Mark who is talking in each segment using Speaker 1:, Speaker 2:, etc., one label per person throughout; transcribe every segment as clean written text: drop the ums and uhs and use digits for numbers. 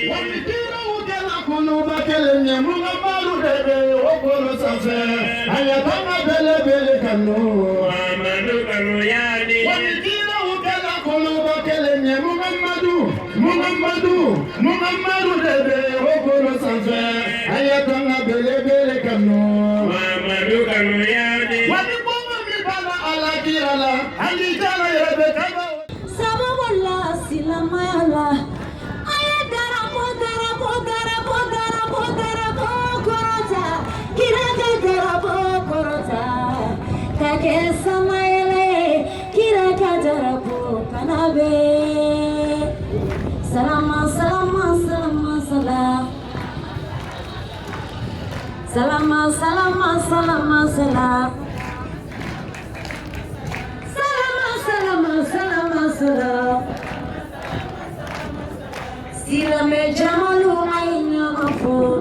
Speaker 1: Wamikira ukela kunuba kelenya munga malu debe okolo safe. Ayatanga bele bele kanu. Muhammadu kanu yani. Wamikira ukela kunuba kelenya Muhammadu debe okolo safe. Ayatanga bele bele kanu. Muhammadu kanu yani. Wamikoma mibala ala kirala. Alijala yebe kaba.
Speaker 2: Sababullah silamayala. Salama, salama, salama, salam. Salama, salama, salama, salam. Salama, salama, salama, salam. Silame jamalu ayna mafou.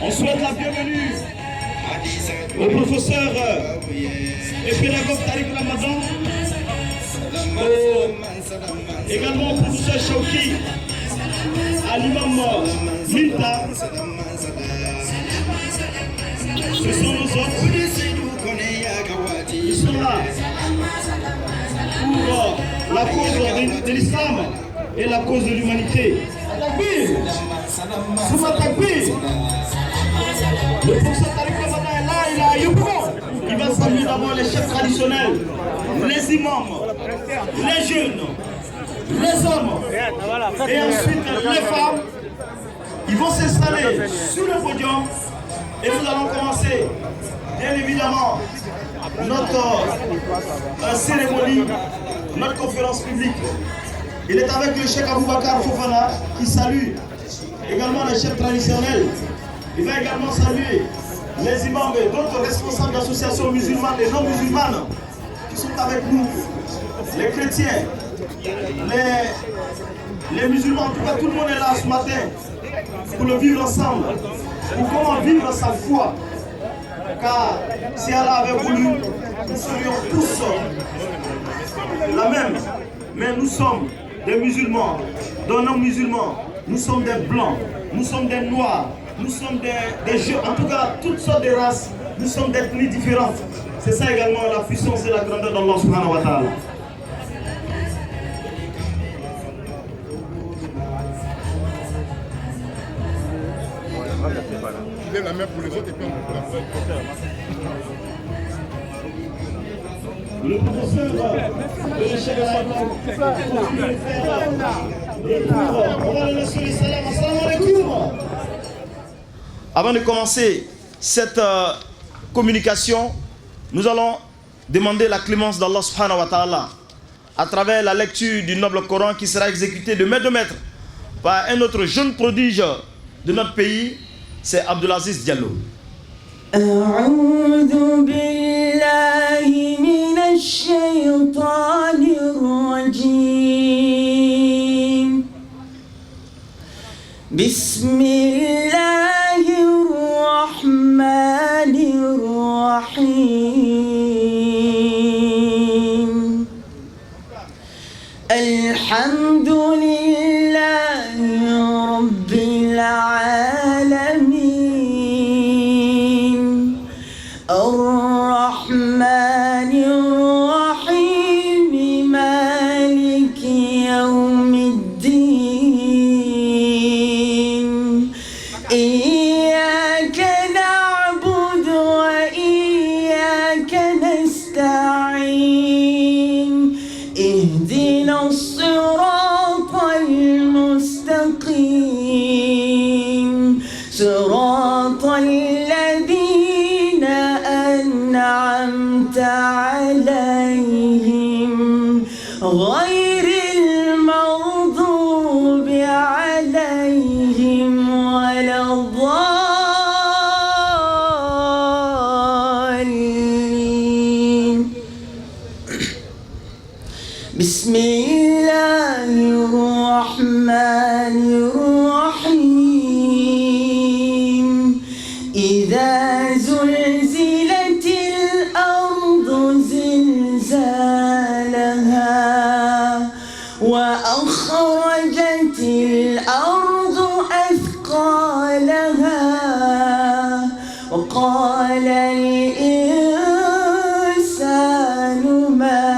Speaker 3: On souhaite la bienvenue au professeur et pédagogue Tariq Ramadan, également au professeur Chouki, à l'imam Milta. Ce sont nos autres. Ils sont là pour la cause de l'islam et la cause de l'humanité. Le professeur Tariq Ramadan est là, il a Yopro. Il va saluer d'abord les chefs traditionnels, les imams, les jeunes, les hommes, et ensuite les femmes. Ils vont s'installer sur le podium et nous allons commencer, bien évidemment, notre cérémonie, notre conférence publique. Il est avec le cheikh Aboubakar Fofana qui salue également les chefs traditionnels. Il va également saluer les imams et d'autres responsables d'associations musulmanes et non musulmanes qui sont avec nous, les chrétiens, les musulmans. En tout cas, tout le monde est là ce matin pour le vivre ensemble, pour comment vivre sa foi. Car si Allah avait voulu, nous serions tous la même. Mais nous sommes des musulmans, des non-musulmans, nous sommes des blancs, nous sommes des noirs, nous sommes des jeunes, en tout cas toutes sortes de races, nous sommes d'ethnies différentes. C'est ça également la puissance et la grandeur d'Allah subhanahu wa ta'ala.
Speaker 4: Il est la main pour les autres et puis on peut la faire.
Speaker 3: Le professeur de l'échelle on va le laisser les salam. Assalamu alaikum. Avant de commencer cette communication, nous allons demander la clémence d'Allah subhanahu wa ta'ala à travers la lecture du noble Coran qui sera exécuté de main de maître par un autre jeune prodige de notre pays, c'est Abdelaziz Diallo.
Speaker 2: أعوذ بالله من الشيطان الرجيم بسم الله الرحمن الرحيم الحمد لله رب العالمين الرحمن الرحيم مالك يوم الدين إياك نعبد وإياك نستعين اهدنا الصراط المستقيم صراط الذين أنعمت عليهم غير المغضوب عليهم ولا الضالين بسم الله الرحمن الرحيم إذا زلزلت الأرض زلزالها وأخرجت أخرجت الأرض أثقالها وقال الإنسان ما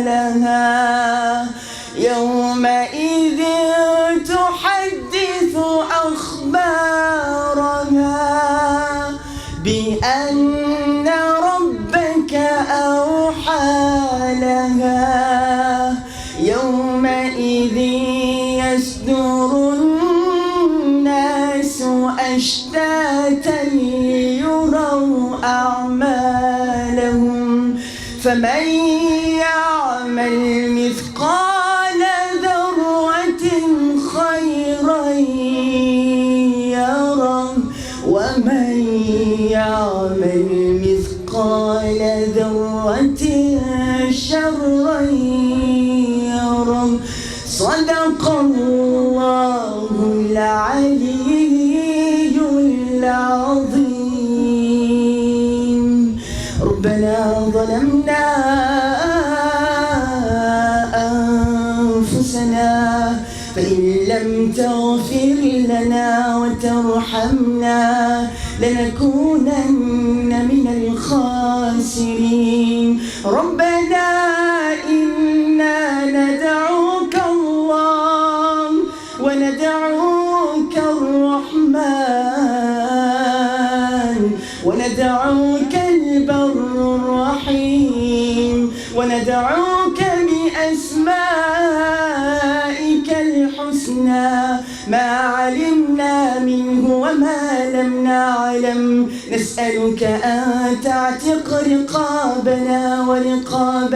Speaker 2: لها يومئذ تحدث أخبارها بأن ربك أوحى لها يومئذ يصدر الناس أشتاتا ليروا أعمالهم فمن يعمل مثقال ذرة خيرا يره ومن يعمل مثقال ذرة شرا يره صدق الله العلي العظيم ربنا ظلمنا أنفسنا فإن لم تغفر لنا وترحمنا لنكونن من الخاسرين ربنا إنا ندعوك الله وندعوك الرحمن وندعوك البر الرحيم وندعوك بأسمائك الحسنى ما علمنا منه وما لم نعلم نسألك أن تعتق رقابنا ورقاب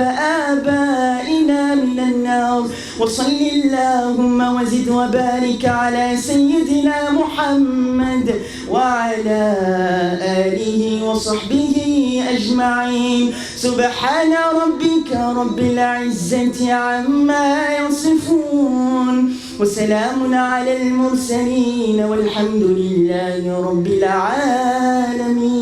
Speaker 2: آبائنا من النار وصل اللهم وزد وبارك على سيدنا محمد وعلى آله وصحبه أجمعين سبحان ربك رب العزة عما يصفون وسلام على المرسلين والحمد لله رب العالمين.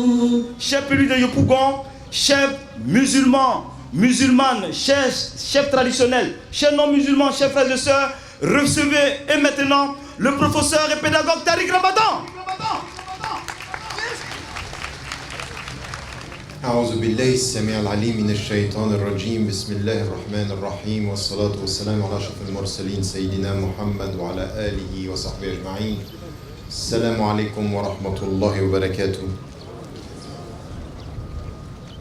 Speaker 3: Chers pays de Yopougon, chers musulmans, musulmanes, chefs traditionnels, chers non-musulmans, chers frères et sœurs, recevez et maintenant le professeur et pédagogue Tariq Ramadan.
Speaker 5: أعوذ بالله السميع العليم من الشيطان الرجيم بسم الله الرحمن الرحيم والصلاة والسلام على أشرف المرسلين سيدنا محمد وعلى آله وصحبه أجمعين السلام عليكم ورحمة الله وبركاته.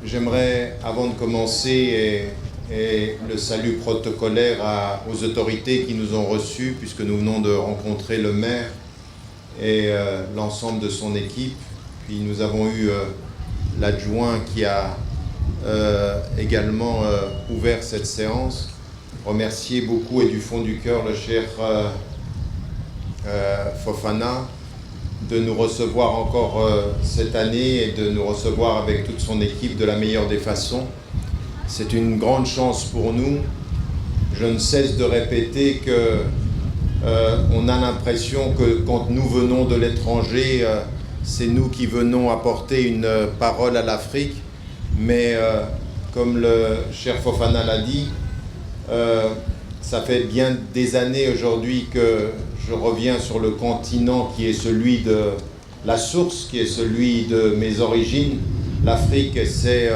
Speaker 5: J'aimerais, avant de commencer, et le salut protocolaire aux autorités qui nous ont reçus, puisque nous venons de rencontrer le maire et l'ensemble de son équipe. Puis nous avons eu l'adjoint qui a également ouvert cette séance. Remercier beaucoup et du fond du cœur le Cheikh Fofana de nous recevoir encore cette année et de nous recevoir avec toute son équipe de la meilleure des façons. C'est une grande chance pour nous. Je ne cesse de répéter que on a l'impression que quand nous venons de l'étranger, c'est nous qui venons apporter une parole à l'Afrique. Mais comme le cher Fofana l'a dit, ça fait bien des années aujourd'hui que je reviens sur le continent qui est celui de la source, qui est celui de mes origines. L'Afrique, c'est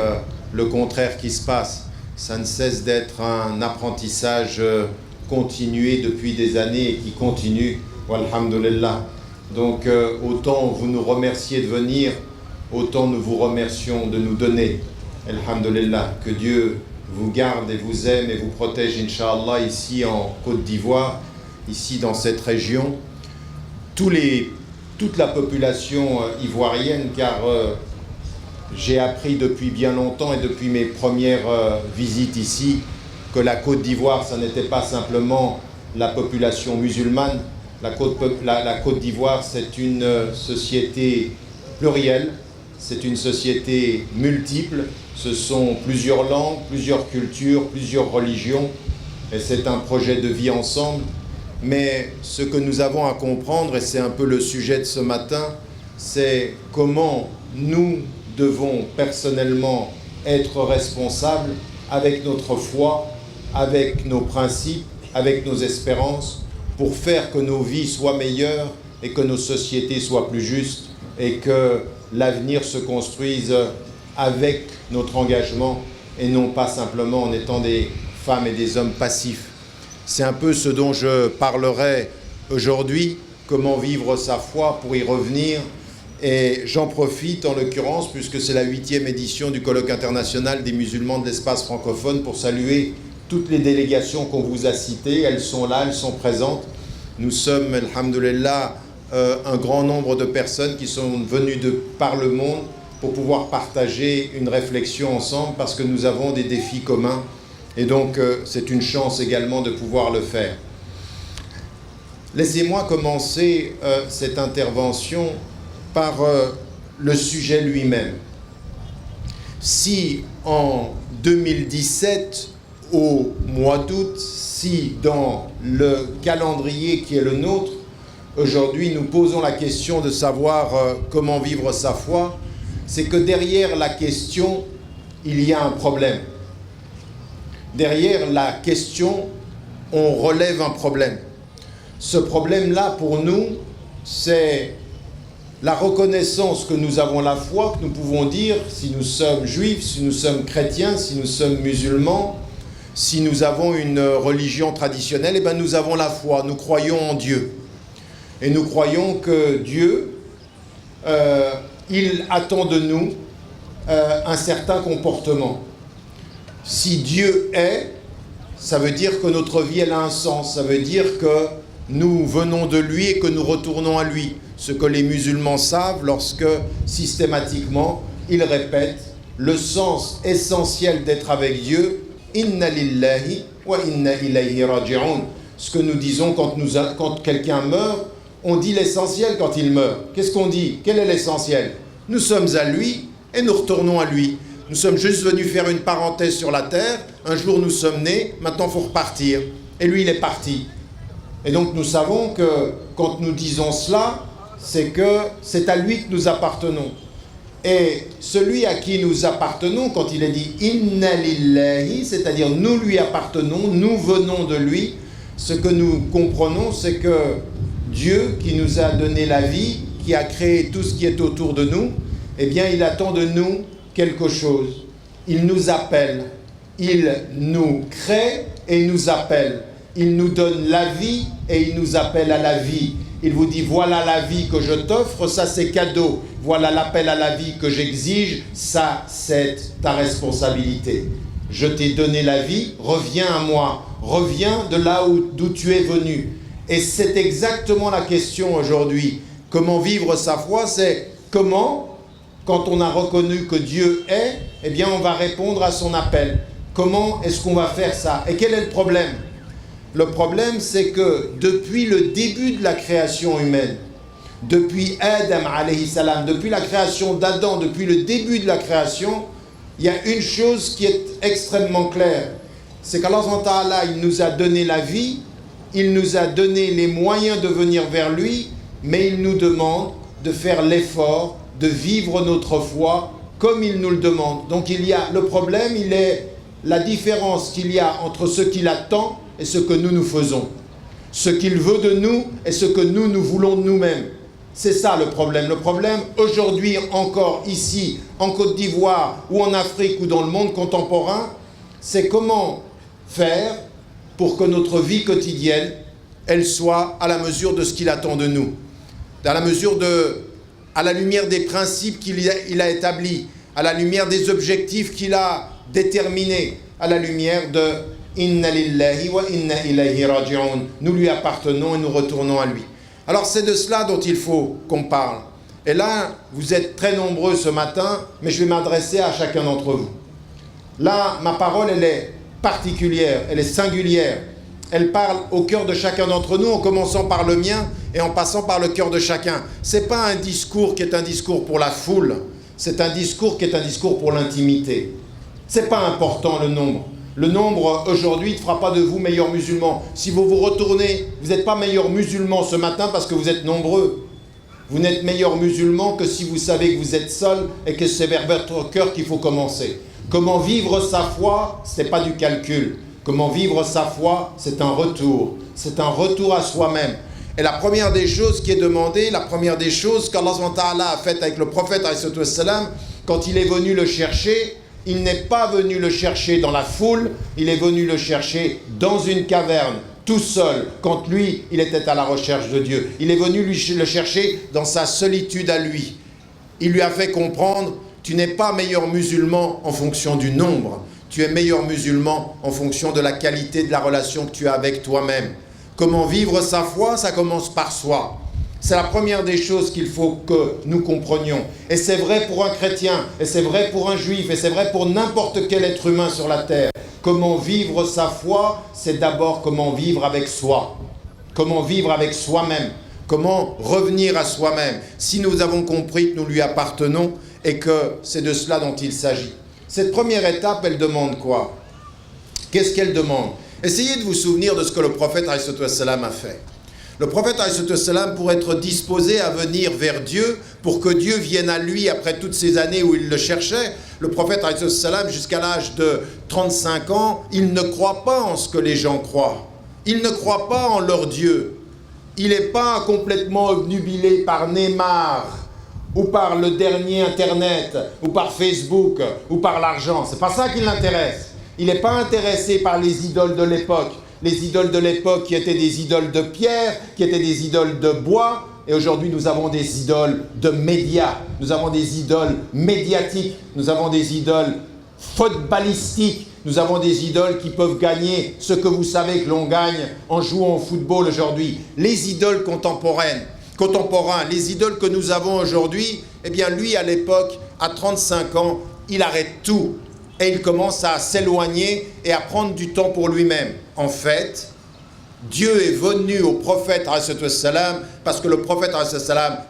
Speaker 5: le contraire qui se passe. Ça ne cesse d'être un apprentissage continué depuis des années et qui continue. Walhamdulillah. Donc autant vous nous remerciez de venir, autant nous vous remercions de nous donner. Alhamdulillah. Que Dieu vous garde et vous aime et vous protège, Inch'Allah, ici en Côte d'Ivoire, ici dans cette région. Toute la population ivoirienne, car j'ai appris depuis bien longtemps et depuis mes premières visites ici que la Côte d'Ivoire, ça n'était pas simplement la population musulmane. La Côte d'Ivoire, c'est une société plurielle, c'est une société multiple, ce sont plusieurs langues, plusieurs cultures, plusieurs religions, et c'est un projet de vie ensemble. Mais ce que nous avons à comprendre, et c'est un peu le sujet de ce matin, c'est comment nous devons personnellement être responsables avec notre foi, avec nos principes avec nos espérances, pour faire que nos vies soient meilleures et que nos sociétés soient plus justes et que l'avenir se construise avec notre engagement et non pas simplement en étant des femmes et des hommes passifs. C'est un peu ce dont je parlerai aujourd'hui, comment vivre sa foi, pour y revenir. Et j'en profite en l'occurrence, puisque c'est la 8e édition du colloque international des musulmans de l'espace francophone, pour saluer toutes les délégations qu'on vous a citées. Elles sont là, elles sont présentes. Nous sommes, alhamdoulilah, un grand nombre de personnes qui sont venues par le monde pour pouvoir partager une réflexion ensemble, parce que nous avons des défis communs. Et donc, c'est une chance également de pouvoir le faire. Laissez-moi commencer cette intervention par le sujet lui-même. Si en 2017, au mois d'août, si dans le calendrier qui est le nôtre, aujourd'hui nous posons la question de savoir comment vivre sa foi, c'est que derrière la question, il y a un problème. Derrière la question, on relève un problème. Ce problème-là, pour nous, c'est la reconnaissance que nous avons la foi, que nous pouvons dire, si nous sommes juifs, si nous sommes chrétiens, si nous sommes musulmans, si nous avons une religion traditionnelle, eh bien nous avons la foi, nous croyons en Dieu. Et nous croyons que Dieu, il attend de nous un certain comportement. Si Dieu est, ça veut dire que notre vie, elle a un sens. Ça veut dire que nous venons de lui et que nous retournons à lui. Ce que les musulmans savent lorsque, systématiquement, ils répètent le sens essentiel d'être avec Dieu, « Inna lillahi wa inna ilayhi raji'un ». Ce que nous disons quand quelqu'un meurt, on dit l'essentiel quand il meurt. Qu'est-ce qu'on dit? Quel est l'essentiel? Nous sommes à lui et nous retournons à lui. Nous sommes juste venus faire une parenthèse sur la terre. Un jour nous sommes nés, maintenant il faut repartir. Et lui il est parti. Et donc nous savons que quand nous disons cela, c'est que c'est à lui que nous appartenons. Et celui à qui nous appartenons, quand il est dit « Inna lillahi », c'est-à-dire nous lui appartenons, nous venons de lui, ce que nous comprenons, c'est que Dieu qui nous a donné la vie, qui a créé tout ce qui est autour de nous, eh bien il attend de nous quelque chose. Il nous appelle, il nous crée et nous appelle. Il nous donne la vie et il nous appelle à la vie. Il vous dit, voilà la vie que je t'offre, ça c'est cadeau. Voilà l'appel à la vie que j'exige, ça c'est ta responsabilité. Je t'ai donné la vie, reviens à moi, reviens de là d'où tu es venu. Et c'est exactement la question aujourd'hui. Comment vivre sa foi, c'est comment, quand on a reconnu que Dieu est, eh bien on va répondre à son appel. Comment est-ce qu'on va faire ça? Et quel est le problème? Le problème, c'est que depuis le début de la création humaine, depuis Adam alayhi salam, depuis la création d'Adam, depuis le début de la création, il y a une chose qui est extrêmement claire. C'est qu'Allah il nous a donné la vie, il nous a donné les moyens de venir vers lui, mais il nous demande de faire l'effort de vivre notre foi comme il nous le demande. Donc le problème, il est la différence qu'il y a entre ce qu'il attend et ce que nous faisons. Ce qu'il veut de nous et ce que nous voulons de nous-mêmes. C'est ça le problème. Le problème, aujourd'hui encore, ici, en Côte d'Ivoire, ou en Afrique, ou dans le monde contemporain, c'est comment faire pour que notre vie quotidienne, elle soit à la mesure de ce qu'il attend de nous. À la lumière des principes qu'il a établis, à la lumière des objectifs qu'il a déterminés, à la lumière de Inna lillahi wa inna ilayhi raji'un. Nous lui appartenons et nous retournons à lui. Alors c'est de cela dont il faut qu'on parle. Et là, vous êtes très nombreux ce matin, mais je vais m'adresser à chacun d'entre vous. Là, ma parole, elle est particulière, elle est singulière. Elle parle au cœur de chacun d'entre nous, en commençant par le mien et en passant par le cœur de chacun. C'est pas un discours qui est un discours pour la foule, c'est un discours qui est un discours pour l'intimité. C'est pas important le nombre. Le nombre aujourd'hui ne fera pas de vous meilleurs musulmans. Si vous vous retournez, vous n'êtes pas meilleurs musulmans ce matin parce que vous êtes nombreux. Vous n'êtes meilleurs musulmans que si vous savez que vous êtes seul et que c'est vers votre cœur qu'il faut commencer. Comment vivre sa foi, ce n'est pas du calcul. Comment vivre sa foi, c'est un retour. C'est un retour à soi-même. Et la première des choses qui est demandée, la première des choses qu'Allah a faites avec le prophète, quand il est venu le chercher, il n'est pas venu le chercher dans la foule, il est venu le chercher dans une caverne, tout seul, quand lui, il était à la recherche de Dieu. Il est venu le chercher dans sa solitude à lui. Il lui a fait comprendre, tu n'es pas meilleur musulman en fonction du nombre, tu es meilleur musulman en fonction de la qualité de la relation que tu as avec toi-même. Comment vivre sa foi, ça commence par soi. C'est la première des choses qu'il faut que nous comprenions. Et c'est vrai pour un chrétien, et c'est vrai pour un juif, et c'est vrai pour n'importe quel être humain sur la terre. Comment vivre sa foi, c'est d'abord comment vivre avec soi. Comment vivre avec soi-même. Comment revenir à soi-même. Si nous avons compris que nous lui appartenons et que c'est de cela dont il s'agit. Cette première étape, elle demande quoi? Qu'est-ce qu'elle demande? Essayez de vous souvenir de ce que le prophète ﷺ a fait. Le prophète ﷺ, pour être disposé à venir vers Dieu, pour que Dieu vienne à lui après toutes ces années où il le cherchait, le prophète ﷺ, jusqu'à l'âge de 35 ans, il ne croit pas en ce que les gens croient. Il ne croit pas en leur Dieu. Il n'est pas complètement obnubilé par Neymar, ou par le dernier Internet, ou par Facebook, ou par l'argent. C'est pas ça qui l'intéresse. Il n'est pas intéressé par les idoles de l'époque. Les idoles de l'époque qui étaient des idoles de pierre, qui étaient des idoles de bois. Et aujourd'hui, nous avons des idoles de médias. Nous avons des idoles médiatiques. Nous avons des idoles footballistiques. Nous avons des idoles qui peuvent gagner ce que vous savez que l'on gagne en jouant au football aujourd'hui. Les idoles contemporains, les idoles que nous avons aujourd'hui, eh bien lui, à l'époque, à 35 ans, il arrête tout. Et il commence à s'éloigner et à prendre du temps pour lui-même. En fait, Dieu est venu au prophète parce que le prophète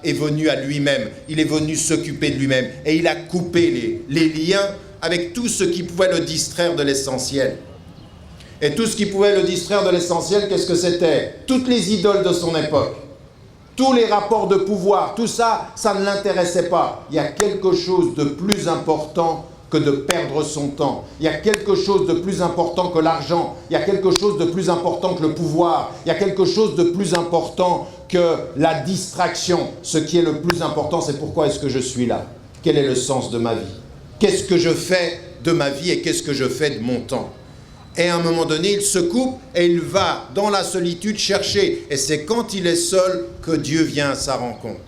Speaker 5: est venu à lui-même. Il est venu s'occuper de lui-même. Et il a coupé les liens avec tout ce qui pouvait le distraire de l'essentiel. Et tout ce qui pouvait le distraire de l'essentiel, qu'est-ce que c'était? Toutes les idoles de son époque. Tous les rapports de pouvoir, tout ça, ça ne l'intéressait pas. Il y a quelque chose de plus important que de perdre son temps. Il y a quelque chose de plus important que l'argent. Il y a quelque chose de plus important que le pouvoir. Il y a quelque chose de plus important que la distraction. Ce qui est le plus important, c'est pourquoi est-ce que je suis là? Quel est le sens de ma vie? Qu'est-ce que je fais de ma vie et qu'est-ce que je fais de mon temps? Et à un moment donné, il se coupe et il va dans la solitude chercher. Et c'est quand il est seul que Dieu vient à sa rencontre.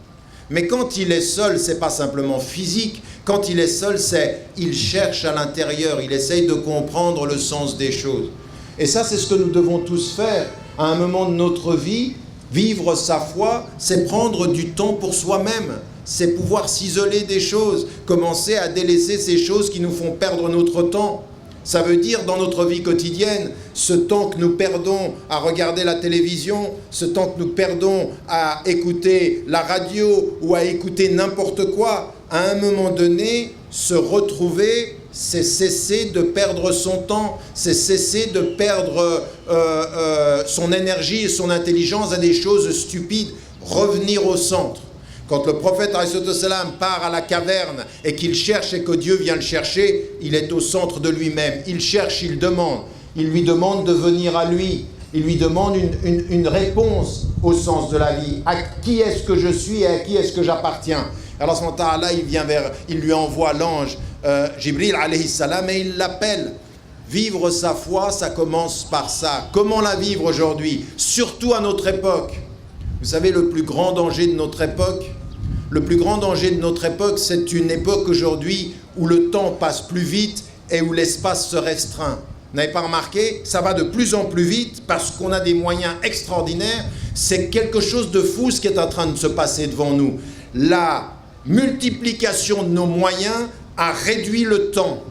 Speaker 5: Mais quand il est seul, c'est pas simplement physique. Quand il est seul, c'est il cherche à l'intérieur, il essaye de comprendre le sens des choses. Et ça, c'est ce que nous devons tous faire à un moment de notre vie. Vivre sa foi, c'est prendre du temps pour soi-même. C'est pouvoir s'isoler des choses, commencer à délaisser ces choses qui nous font perdre notre temps. Ça veut dire dans notre vie quotidienne, ce temps que nous perdons à regarder la télévision, ce temps que nous perdons à écouter la radio ou à écouter n'importe quoi, à un moment donné, se retrouver, c'est cesser de perdre son temps, c'est cesser de perdre son énergie et son intelligence à des choses stupides, revenir au centre. Quand le prophète part à la caverne et qu'il cherche et que Dieu vient le chercher, il est au centre de lui-même. Il cherche, il demande. Il lui demande de venir à lui. Il lui demande une réponse au sens de la vie. À qui est-ce que je suis et à qui est-ce que j'appartiens? Alors, ce moment-là, il lui envoie l'ange Jibril alayhi salam et il l'appelle. Vivre sa foi, ça commence par ça. Comment la vivre aujourd'hui? Surtout à notre époque. Vous savez, le plus grand danger de notre époque, c'est une époque aujourd'hui où le temps passe plus vite et où l'espace se restreint. Vous n'avez pas remarqué? Ça va de plus en plus vite parce qu'on a des moyens extraordinaires. C'est quelque chose de fou ce qui est en train de se passer devant nous. La multiplication de nos moyens a réduit le temps.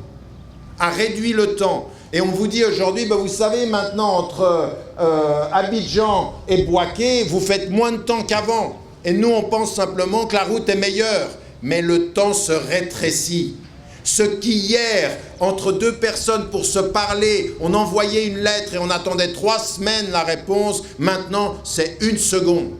Speaker 5: Et on vous dit aujourd'hui, vous savez, maintenant, entre Abidjan et Bouaké, vous faites moins de temps qu'avant. Et nous, on pense simplement que la route est meilleure. Mais le temps se rétrécit. Ce qui hier, entre deux personnes pour se parler, on envoyait une lettre et on attendait 3 semaines la réponse, maintenant, c'est 1 seconde,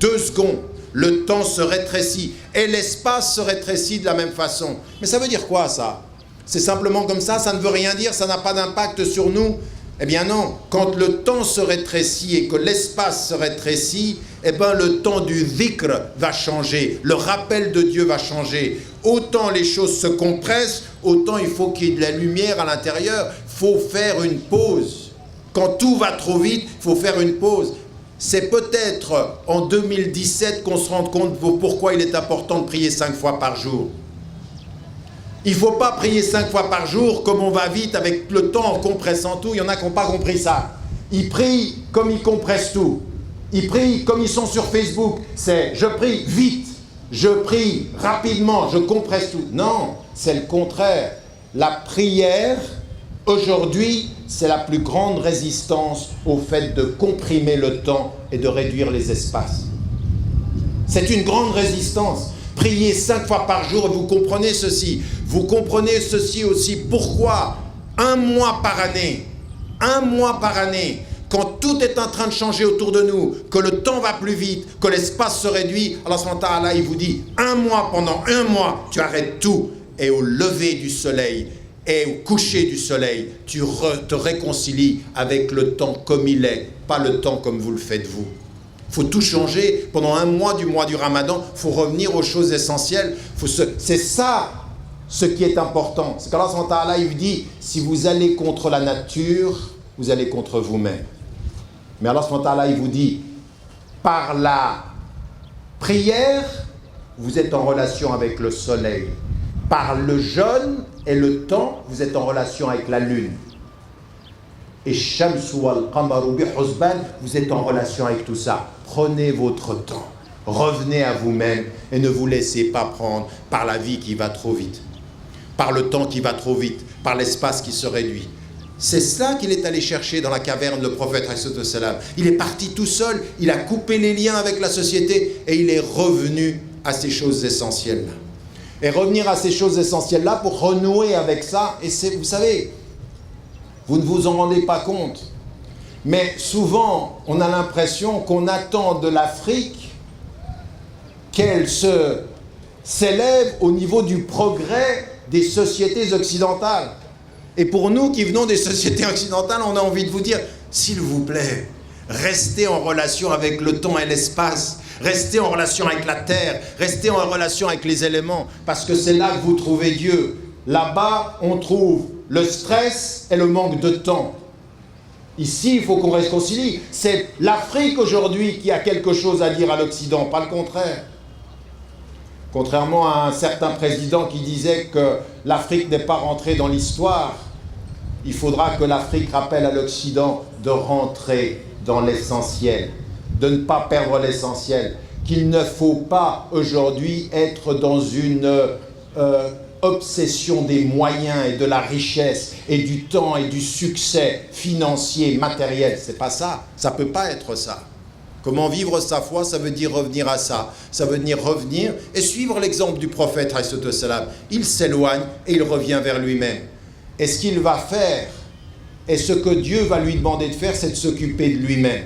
Speaker 5: 2 secondes. Le temps se rétrécit. Et l'espace se rétrécit de la même façon. Mais ça veut dire quoi, ça? C'est simplement comme ça ne veut rien dire, ça n'a pas d'impact sur nous. Eh bien non, quand le temps se rétrécit et que l'espace se rétrécit, eh bien le temps du dhikr va changer, le rappel de Dieu va changer. Autant les choses se compressent, autant il faut qu'il y ait de la lumière à l'intérieur. Il faut faire une pause. Quand tout va trop vite, il faut faire une pause. C'est peut-être en 2017 qu'on se rend compte pourquoi il est important de prier 5 fois par jour. Il ne faut pas prier 5 fois par jour comme on va vite avec le temps en compressant tout. Il y en a qui n'ont pas compris ça. Ils prient comme ils compressent tout. Ils prient comme ils sont sur Facebook. C'est je prie vite, je prie rapidement, je compresse tout. Non, c'est le contraire. La prière, aujourd'hui, c'est la plus grande résistance au fait de comprimer le temps et de réduire les espaces. C'est une grande résistance. Priez 5 fois par jour et vous comprenez ceci. Vous comprenez ceci aussi. Pourquoi 1 mois par année, quand tout est en train de changer autour de nous, que le temps va plus vite, que l'espace se réduit, Allah subhanahu wa ta'ala, il vous dit 1 mois, pendant 1 mois, tu arrêtes tout. Et au lever du soleil et au coucher du soleil, tu te réconcilies avec le temps comme il est, pas le temps comme vous le faites vous. Il faut tout changer. Pendant 1 mois du Ramadan, il faut revenir aux choses essentielles. C'est ça ce qui est important. C'est qu'Allah subhanahu wa ta'ala, il dit, si vous allez contre la nature, vous allez contre vous-même. Mais Allah subhanahu wa ta'ala, il vous dit, par la prière, vous êtes en relation avec le soleil. Par le jeûne et le temps, vous êtes en relation avec la lune. Et Shamsu wal Qamaru bi Husban, vous êtes en relation avec tout ça. Prenez votre temps, revenez à vous-même et ne vous laissez pas prendre par la vie qui va trop vite, par le temps qui va trop vite, par l'espace qui se réduit. C'est ça qu'il est allé chercher dans la caverne, le prophète alayhi salam. Il est parti tout seul, il a coupé les liens avec la société et il est revenu à ces choses essentielles-là. Et revenir à ces choses essentielles-là pour renouer avec ça, et c'est, vous savez, vous ne vous en rendez pas compte, mais souvent on a l'impression qu'on attend de l'Afrique qu'elle s'élève au niveau du progrès des sociétés occidentales. Et pour nous qui venons des sociétés occidentales, on a envie de vous dire, s'il vous plaît, restez en relation avec le temps et l'espace, restez en relation avec la terre, restez en relation avec les éléments, parce que c'est là que vous trouvez Dieu. Là-bas, on trouve le stress et le manque de temps. Ici, il faut qu'on réconcilie. C'est l'Afrique aujourd'hui qui a quelque chose à dire à l'Occident, pas le contraire. Contrairement à un certain président qui disait que l'Afrique n'est pas rentrée dans l'histoire, il faudra que l'Afrique rappelle à l'Occident de rentrer dans l'essentiel, de ne pas perdre l'essentiel, qu'il ne faut pas aujourd'hui être dans une obsession des moyens et de la richesse et du temps et du succès financier, matériel. C'est pas ça, ça peut pas être ça. Comment vivre sa foi, ça veut dire revenir à ça. Ça veut dire revenir et suivre l'exemple du prophète, alayhi salam. Il s'éloigne et il revient vers lui-même. Et ce qu'il va faire, et ce que Dieu va lui demander de faire, c'est de s'occuper de lui-même.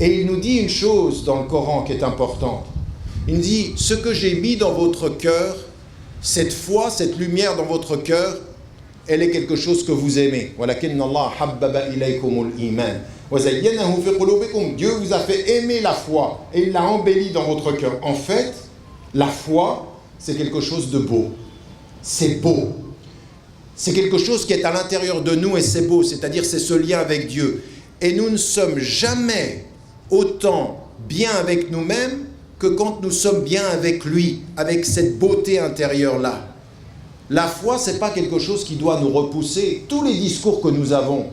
Speaker 5: Et il nous dit une chose dans le Coran qui est importante. Il nous dit, ce que j'ai mis dans votre cœur, cette foi, cette lumière dans votre cœur, elle est quelque chose que vous aimez. Walakinna Allah habbaba ilaykumul iman. Dieu vous a fait aimer la foi et il l'a embellie dans votre cœur. En fait, la foi, c'est quelque chose de beau. C'est beau. C'est quelque chose qui est à l'intérieur de nous et c'est beau, c'est-à-dire c'est ce lien avec Dieu. Et nous ne sommes jamais autant bien avec nous-mêmes que quand nous sommes bien avec lui, avec cette beauté intérieure-là. La foi, ce n'est pas quelque chose qui doit nous repousser. Tous les discours que nous avons.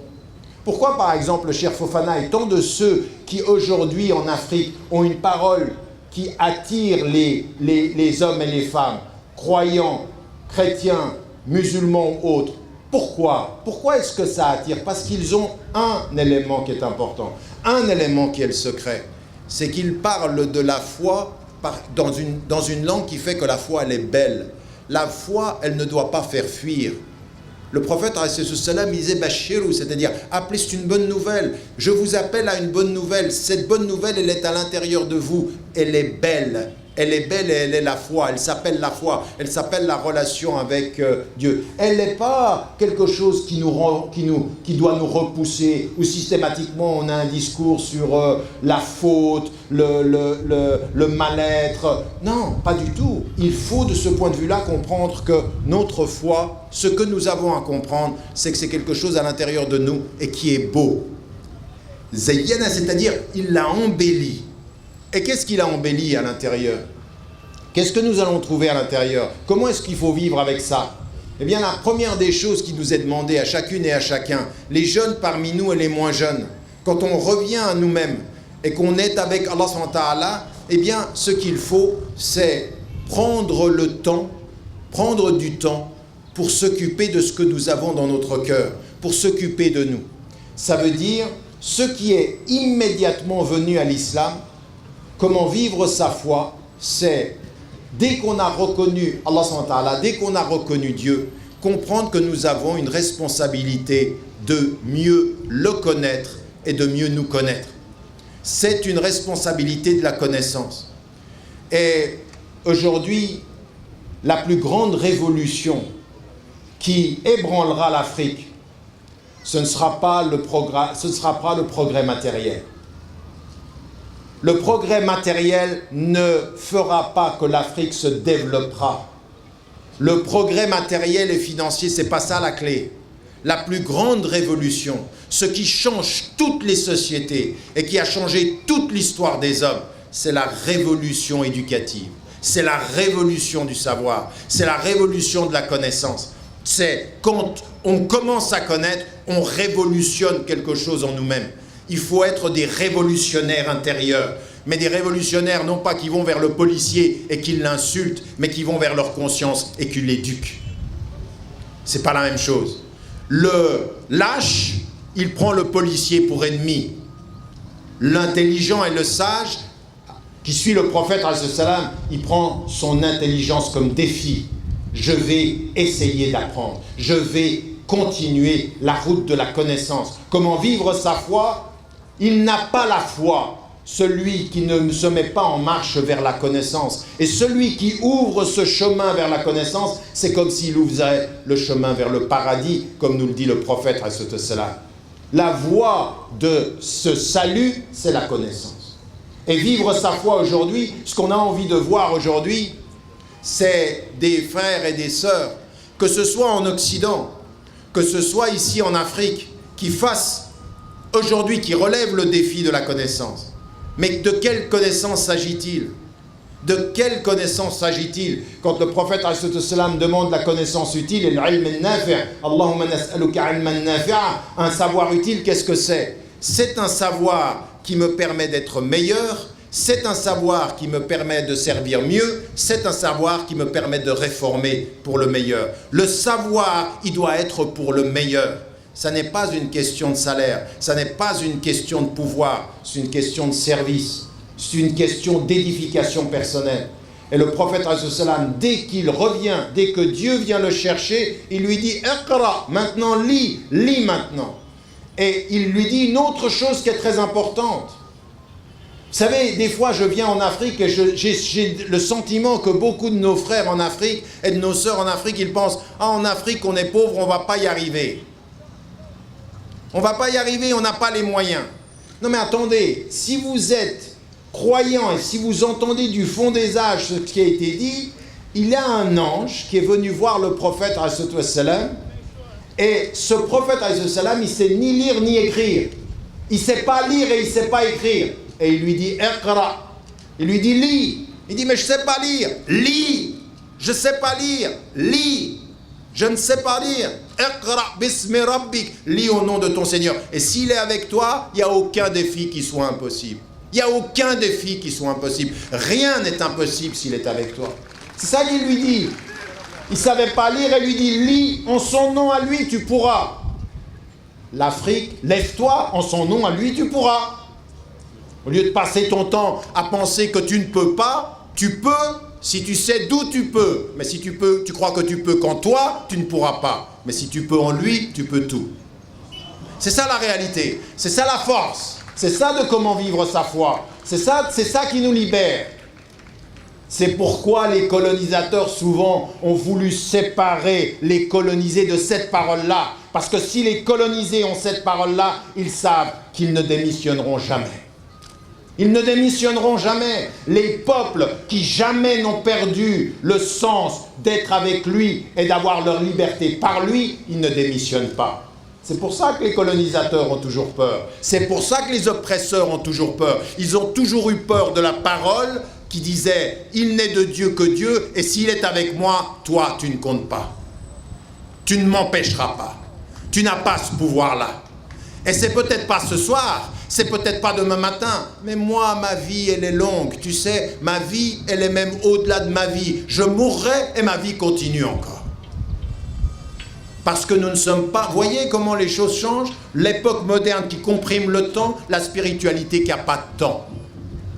Speaker 5: Pourquoi, par exemple, le Cheikh Fofana et tant de ceux qui, aujourd'hui, en Afrique, ont une parole qui attire les hommes et les femmes, croyants, chrétiens, musulmans ou autres. Pourquoi? Pourquoi est-ce que ça attire? Parce qu'ils ont un élément qui est important, un élément qui est le secret. C'est qu'ils parlent de la foi dans une langue qui fait que la foi, elle est belle. La foi, elle ne doit pas faire fuir. Le prophète, il disait Bashirou, c'est-à-dire appelez, c'est une bonne nouvelle. Je vous appelle à une bonne nouvelle. Cette bonne nouvelle, elle est à l'intérieur de vous. Elle est belle. Elle est belle et elle est la foi. Elle s'appelle la foi. Elle s'appelle la relation avec Dieu. Elle n'est pas quelque chose qui doit nous repousser, ou systématiquement on a un discours sur la faute, le mal-être. Non, pas du tout. Il faut de ce point de vue-là comprendre que notre foi, ce que nous avons à comprendre, c'est que c'est quelque chose à l'intérieur de nous et qui est beau. Zayyana, c'est-à-dire il l'a embelli. Et qu'est-ce qu'il a embelli à l'intérieur? Qu'est-ce que nous allons trouver à l'intérieur? Comment est-ce qu'il faut vivre avec ça? Eh bien, la première des choses qui nous est demandée à chacune et à chacun, les jeunes parmi nous et les moins jeunes, quand on revient à nous-mêmes et qu'on est avec Allah subhanahu wa ta'ala, eh bien, ce qu'il faut, c'est prendre du temps pour s'occuper de ce que nous avons dans notre cœur, pour s'occuper de nous. Ça veut dire, ce qui est immédiatement venu à l'islam, comment vivre sa foi, c'est dès qu'on a reconnu Allah subhanahu wa ta'ala, dès qu'on a reconnu Dieu, comprendre que nous avons une responsabilité de mieux le connaître et de mieux nous connaître. C'est une responsabilité de la connaissance. Et aujourd'hui, la plus grande révolution qui ébranlera l'Afrique, ce ne sera pas le progrès matériel. Le progrès matériel ne fera pas que l'Afrique se développera. Le progrès matériel et financier, c'est pas ça la clé. La plus grande révolution, ce qui change toutes les sociétés et qui a changé toute l'histoire des hommes, c'est la révolution éducative. C'est la révolution du savoir. C'est la révolution de la connaissance. C'est quand on commence à connaître, on révolutionne quelque chose en nous-mêmes. Il faut être des révolutionnaires intérieurs, mais des révolutionnaires non pas qui vont vers le policier et qui l'insultent, mais qui vont vers leur conscience et qui l'éduquent. C'est pas la même chose. Le lâche, il prend le policier pour ennemi. L'intelligent et le sage, qui suit le prophète, il prend son intelligence comme défi. Je vais essayer d'apprendre. Je vais continuer la route de la connaissance. Comment vivre sa foi? Il n'a pas la foi, celui qui ne se met pas en marche vers la connaissance. Et celui qui ouvre ce chemin vers la connaissance, c'est comme s'il ouvrait le chemin vers le paradis, comme nous le dit le prophète. La voie de ce salut, c'est la connaissance. Et vivre sa foi aujourd'hui, ce qu'on a envie de voir aujourd'hui, c'est des frères et des sœurs, que ce soit en Occident, que ce soit ici en Afrique, qui fassent aujourd'hui, qui relèvent le défi de la connaissance. Mais de quelle connaissance s'agit-il? De quelle connaissance s'agit-il? Quand le prophète demande la connaissance utile, un savoir utile, qu'est-ce que c'est? C'est un savoir qui me permet d'être meilleur, c'est un savoir qui me permet de servir mieux, c'est un savoir qui me permet de réformer pour le meilleur. Le savoir, il doit être pour le meilleur. Ça n'est pas une question de salaire, ça n'est pas une question de pouvoir, c'est une question de service, c'est une question d'édification personnelle. Et le prophète, dès qu'il revient, dès que Dieu vient le chercher, il lui dit « Iqra » maintenant lis maintenant. Et il lui dit une autre chose qui est très importante. Vous savez, des fois je viens en Afrique et j'ai le sentiment que beaucoup de nos frères en Afrique et de nos sœurs en Afrique, ils pensent « Ah, en Afrique on est pauvre, on ne va pas y arriver. » On ne va pas y arriver, on n'a pas les moyens. Non mais attendez, si vous êtes croyant et si vous entendez du fond des âges ce qui a été dit, il y a un ange qui est venu voir le prophète et ce prophète il ne sait ni lire ni écrire. Il ne sait pas lire et il ne sait pas écrire. Et il lui dit Iqra. Il lui dit lis. Il dit mais je ne sais pas lire. Lis. Je ne sais pas lire. Lis. Je ne sais pas lire. Iqra bismi rabbik. Lis au nom de ton Seigneur. Et s'il est avec toi, il n'y a aucun défi qui soit impossible. Il n'y a aucun défi qui soit impossible. Rien n'est impossible s'il est avec toi. C'est ça qu'il lui dit. Il ne savait pas lire et lui dit lis en son nom à lui, tu pourras. L'Afrique, lève-toi, en son nom à lui, tu pourras. Au lieu de passer ton temps à penser que tu ne peux pas, tu peux. Si tu sais d'où tu peux, mais si tu peux, tu crois que tu peux qu'en toi, tu ne pourras pas. Mais si tu peux en lui, tu peux tout. C'est ça la réalité, c'est ça la force, c'est ça de comment vivre sa foi. C'est ça qui nous libère. C'est pourquoi les colonisateurs souvent ont voulu séparer les colonisés de cette parole-là. Parce que si les colonisés ont cette parole-là, ils savent qu'ils ne démissionneront jamais. Ils ne démissionneront jamais. Les peuples qui jamais n'ont perdu le sens d'être avec lui et d'avoir leur liberté par lui, ils ne démissionnent pas. C'est pour ça que les colonisateurs ont toujours peur. C'est pour ça que les oppresseurs ont toujours peur. Ils ont toujours eu peur de la parole qui disait « Il n'est de Dieu que Dieu, et s'il est avec moi, toi, tu ne comptes pas. Tu ne m'empêcheras pas. Tu n'as pas ce pouvoir-là. Et c'est peut-être pas ce soir, c'est peut-être pas demain matin, mais moi, ma vie, elle est longue. Tu sais, ma vie, elle est même au-delà de ma vie. Je mourrai et ma vie continue encore. Parce que nous ne sommes pas... Voyez comment les choses changent? L'époque moderne qui comprime le temps, la spiritualité qui n'a pas de temps.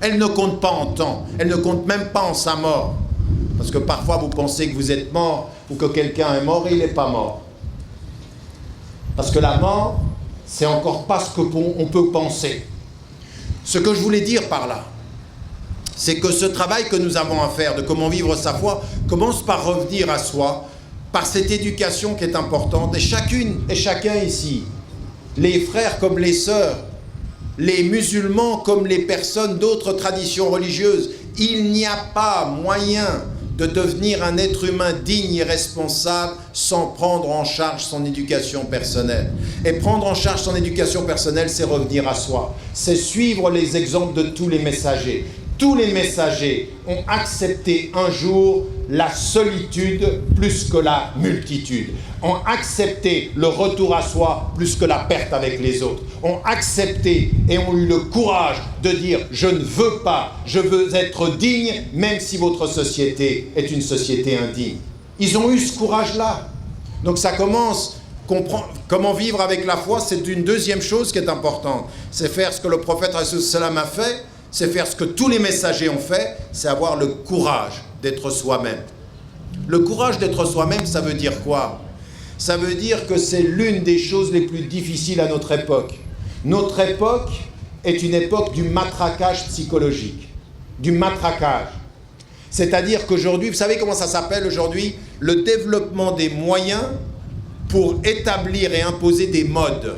Speaker 5: Elle ne compte pas en temps, elle ne compte même pas en sa mort. Parce que parfois vous pensez que vous êtes mort ou que quelqu'un est mort et il n'est pas mort. Parce que la mort, c'est encore pas ce qu'on peut penser. Ce que je voulais dire par là, c'est que ce travail que nous avons à faire de comment vivre sa foi commence par revenir à soi, par cette éducation qui est importante. Et chacune et chacun ici, les frères comme les sœurs, les musulmans comme les personnes d'autres traditions religieuses, il n'y a pas moyen de devenir un être humain digne et responsable sans prendre en charge son éducation personnelle. Et prendre en charge son éducation personnelle, c'est revenir à soi. C'est suivre les exemples de tous les messagers. Tous les messagers ont accepté un jour la solitude plus que la multitude, ont accepté le retour à soi plus que la perte avec les autres, ont accepté et ont eu le courage de dire « je ne veux pas, je veux être digne, même si votre société est une société indigne ». Ils ont eu ce courage-là. Donc ça commence, comment vivre avec la foi, c'est une deuxième chose qui est importante. C'est faire ce que le prophète ﷺ a fait, c'est faire ce que tous les messagers ont fait, c'est avoir le courage d'être soi-même. Le courage d'être soi-même, ça veut dire quoi? Ça veut dire que c'est l'une des choses les plus difficiles à notre époque. Notre époque est une époque du matraquage psychologique, du matraquage. C'est-à-dire qu'aujourd'hui, vous savez comment ça s'appelle aujourd'hui? Le développement des moyens pour établir et imposer des modes.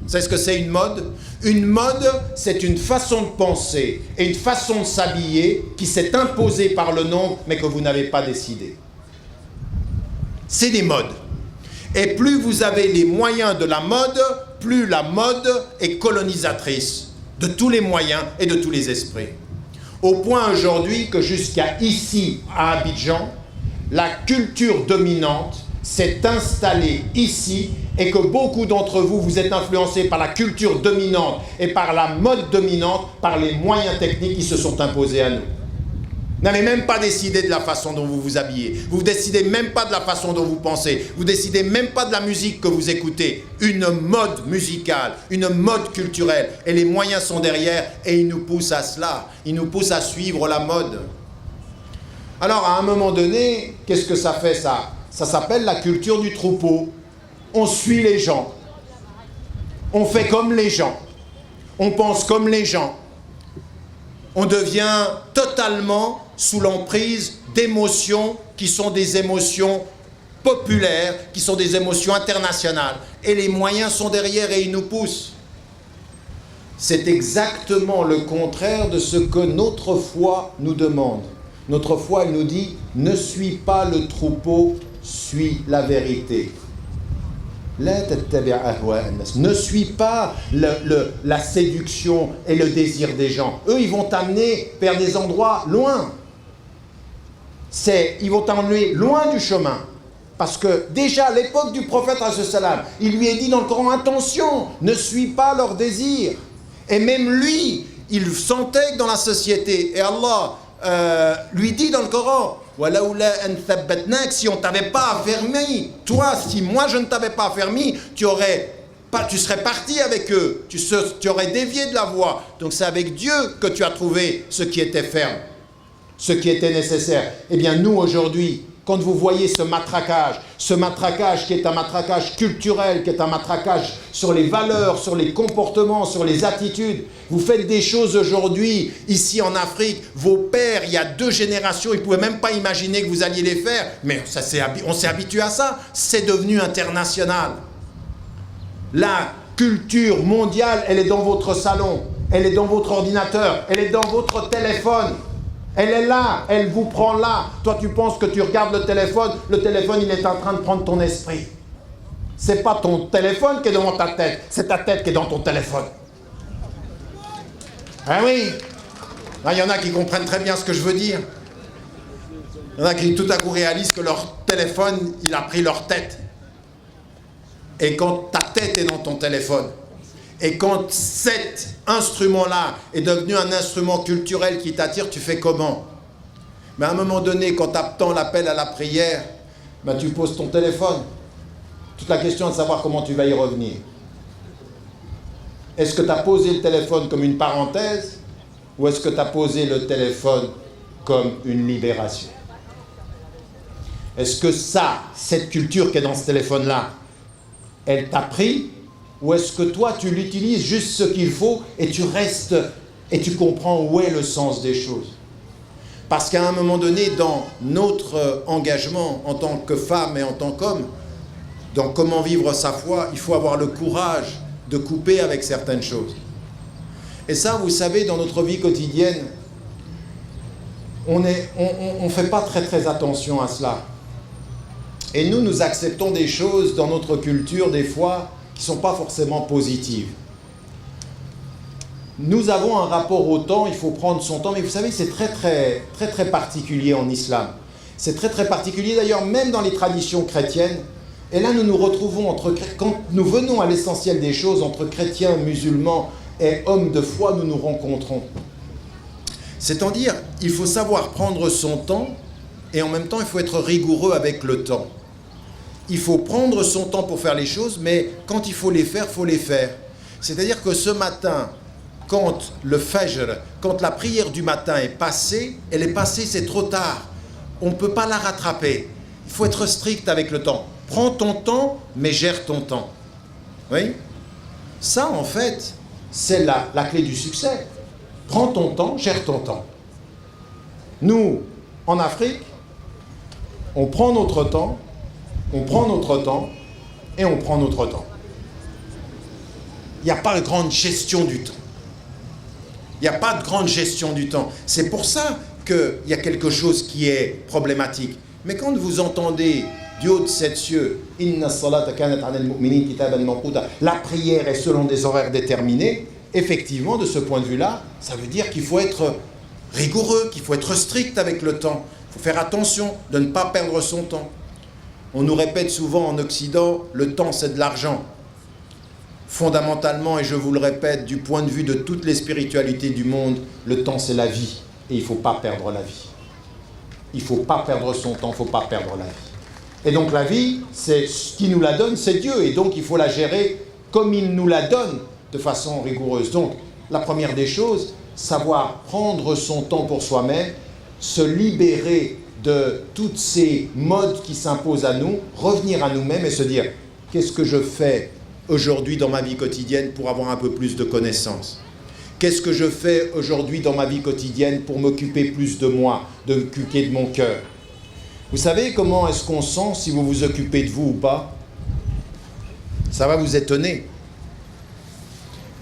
Speaker 5: Vous savez ce que c'est une mode? Une mode, c'est une façon de penser et une façon de s'habiller qui s'est imposée par le nombre, mais que vous n'avez pas décidé. C'est des modes. Et plus vous avez les moyens de la mode, plus la mode est colonisatrice de tous les moyens et de tous les esprits. Au point aujourd'hui que jusqu'à ici, à Abidjan, la culture dominante s'est installée ici et que beaucoup d'entre vous, vous êtes influencés par la culture dominante et par la mode dominante, par les moyens techniques qui se sont imposés à nous. Vous n'avez même pas décidé de la façon dont vous vous habillez. Vous ne décidez même pas de la façon dont vous pensez. Vous ne décidez même pas de la musique que vous écoutez. Une mode musicale, une mode culturelle. Et les moyens sont derrière et ils nous poussent à cela. Ils nous poussent à suivre la mode. Alors, à un moment donné, qu'est-ce que ça fait ça? Ça s'appelle la culture du troupeau. On suit les gens. On fait comme les gens. On pense comme les gens. On devient totalement sous l'emprise d'émotions qui sont des émotions populaires, qui sont des émotions internationales. Et les moyens sont derrière et ils nous poussent. C'est exactement le contraire de ce que notre foi nous demande. Notre foi, elle nous dit, ne suis pas le troupeau, suis la vérité. Ne suis pas la séduction et le désir des gens. Eux, ils vont t'amener vers des endroits loin. Ils vont t'emmener loin du chemin. Parce que déjà, à l'époque du prophète, il lui est dit dans le Coran, attention, ne suis pas leur désir. Et même lui, il sentait que dans la société, et Allah lui dit dans le Coran, si on ne t'avait pas affermi, toi, si moi je ne t'avais pas affermi, tu serais parti avec eux, tu aurais dévié de la voie. Donc c'est avec Dieu que tu as trouvé ce qui était ferme, ce qui était nécessaire. Eh bien nous aujourd'hui, quand vous voyez ce matraquage qui est un matraquage culturel, qui est un matraquage sur les valeurs, sur les comportements, sur les attitudes. Vous faites des choses aujourd'hui, ici en Afrique, vos pères, il y a 2 générations, ils ne pouvaient même pas imaginer que vous alliez les faire, mais on s'est habitué à ça, c'est devenu international. La culture mondiale, elle est dans votre salon, elle est dans votre ordinateur, elle est dans votre téléphone. Elle est là, elle vous prend là. Toi, tu penses que tu regardes le téléphone, il est en train de prendre ton esprit. C'est pas ton téléphone qui est devant ta tête, c'est ta tête qui est dans ton téléphone. Ah oui, il y en a qui comprennent très bien ce que je veux dire. Il y en a qui tout à coup réalisent que leur téléphone, il a pris leur tête. Et quand ta tête est dans ton téléphone, et quand cet instrument-là est devenu un instrument culturel qui t'attire, tu fais comment? Mais à un moment donné, quand tu attends l'appel à la prière, ben tu poses ton téléphone. Toute la question est de savoir comment tu vas y revenir. Est-ce que tu as posé le téléphone comme une parenthèse ou est-ce que tu as posé le téléphone comme une libération? Est-ce que cette culture qui est dans ce téléphone-là, elle t'a pris? Ou est-ce que toi, tu l'utilises juste ce qu'il faut et tu restes et tu comprends où est le sens des choses? Parce qu'à un moment donné, dans notre engagement en tant que femme et en tant qu'homme, dans comment vivre sa foi, il faut avoir le courage de couper avec certaines choses. Et ça, vous savez, dans notre vie quotidienne, on ne fait pas très attention à cela. Et nous acceptons des choses dans notre culture, des fois, qui ne sont pas forcément positives. Nous avons un rapport au temps, il faut prendre son temps, mais vous savez, c'est très particulier en islam. C'est très particulier d'ailleurs, même dans les traditions chrétiennes. Et là, nous nous retrouvons quand nous venons à l'essentiel des choses, entre chrétiens, musulmans et hommes de foi, nous nous rencontrons. C'est-à-dire, il faut savoir prendre son temps, et en même temps, il faut être rigoureux avec le temps. Il faut prendre son temps pour faire les choses, mais quand il faut les faire, il faut les faire. C'est-à-dire que ce matin, quand le Fajr, quand la prière du matin est passée, elle est passée, c'est trop tard. On ne peut pas la rattraper. Il faut être strict avec le temps. Prends ton temps, mais gère ton temps. Oui? Ça, en fait, c'est la clé du succès. Prends ton temps, gère ton temps. Nous, en Afrique, on prend notre temps, et on prend notre temps. Il n'y a pas de grande gestion du temps. Il n'y a pas de grande gestion du temps. C'est pour ça qu'il y a quelque chose qui est problématique. Mais quand vous entendez du haut de sept cieux, la prière est selon des horaires déterminés, effectivement, de ce point de vue-là, ça veut dire qu'il faut être rigoureux, qu'il faut être strict avec le temps. Il faut faire attention de ne pas perdre son temps. On nous répète souvent en Occident, le temps c'est de l'argent. Fondamentalement, et je vous le répète, du point de vue de toutes les spiritualités du monde, le temps c'est la vie. Et il ne faut pas perdre la vie. Il ne faut pas perdre son temps, il ne faut pas perdre la vie. Et donc la vie, c'est ce qui nous la donne, c'est Dieu. Et donc il faut la gérer comme il nous la donne, de façon rigoureuse. Donc la première des choses, savoir prendre son temps pour soi-même, se libérer de toutes ces modes qui s'imposent à nous, revenir à nous-mêmes et se dire « Qu'est-ce que je fais aujourd'hui dans ma vie quotidienne pour avoir un peu plus de connaissances ? Qu'est-ce que je fais aujourd'hui dans ma vie quotidienne pour m'occuper plus de moi, de m'occuper de mon cœur ?» Vous savez comment est-ce qu'on sent si vous vous occupez de vous ou pas? Ça va vous étonner.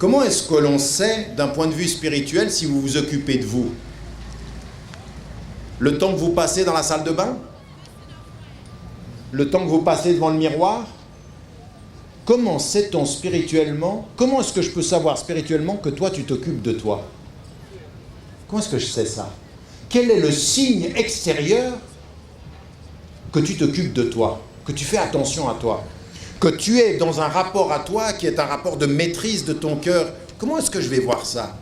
Speaker 5: Comment est-ce que l'on sait, d'un point de vue spirituel, si vous vous occupez de vous? Le temps que vous passez dans la salle de bain? Le temps que vous passez devant le miroir? Comment sait-on spirituellement? Comment est-ce que je peux savoir spirituellement que toi, tu t'occupes de toi? Comment est-ce que je sais ça? Quel est le signe extérieur que tu t'occupes de toi, que tu fais attention à toi, que tu es dans un rapport à toi qui est un rapport de maîtrise de ton cœur? Comment est-ce que je vais voir ça?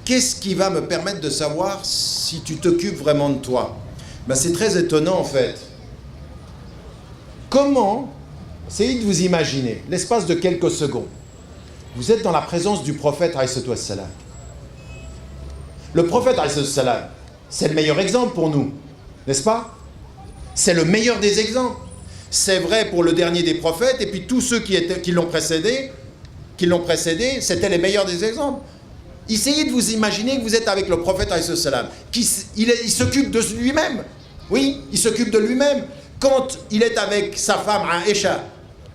Speaker 5: Qu'est-ce qui va me permettre de savoir si tu t'occupes vraiment de toi? Ben, c'est très étonnant en fait. Comment, essayez de vous imaginer, l'espace de quelques secondes, vous êtes dans la présence du prophète alayhi salam. Le prophète alayhi salam, c'est le meilleur exemple pour nous, n'est-ce pas? C'est le meilleur des exemples. C'est vrai pour le dernier des prophètes, et puis tous ceux qui l'ont précédé, c'était les meilleurs des exemples. Essayez de vous imaginer que vous êtes avec le prophète alayhi salam, il s'occupe de lui-même. Oui, il s'occupe de lui-même. Quand il est avec sa femme Aïcha,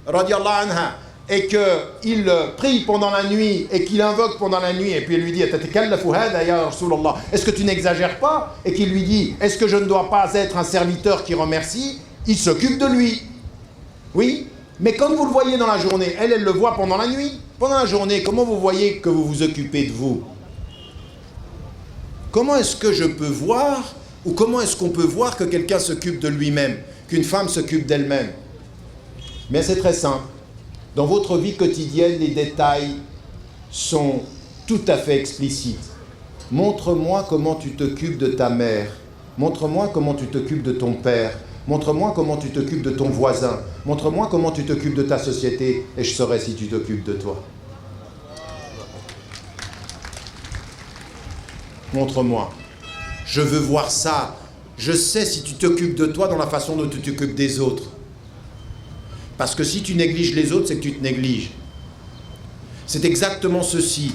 Speaker 5: radiallahu anha, et qu'il prie pendant la nuit, et qu'il invoque pendant la nuit, et puis il lui dit, est-ce que tu n'exagères pas? Et qu'il lui dit, est-ce que je ne dois pas être un serviteur qui remercie? Il s'occupe de lui. Oui, mais quand vous le voyez dans la journée, elle le voit pendant la nuit. Pendant la journée, comment vous voyez que vous vous occupez de vous? Comment est-ce que je peux voir, ou comment est-ce qu'on peut voir que quelqu'un s'occupe de lui-même, qu'une femme s'occupe d'elle-même? Mais c'est très simple. Dans votre vie quotidienne, les détails sont tout à fait explicites. Montre-moi comment tu t'occupes de ta mère. Montre-moi comment tu t'occupes de ton père. Montre-moi comment tu t'occupes de ton voisin. Montre-moi comment tu t'occupes de ta société et je saurai si tu t'occupes de toi. Montre-moi. Je veux voir ça. Je sais si tu t'occupes de toi dans la façon dont tu t'occupes des autres. Parce que si tu négliges les autres, c'est que tu te négliges. C'est exactement ceci.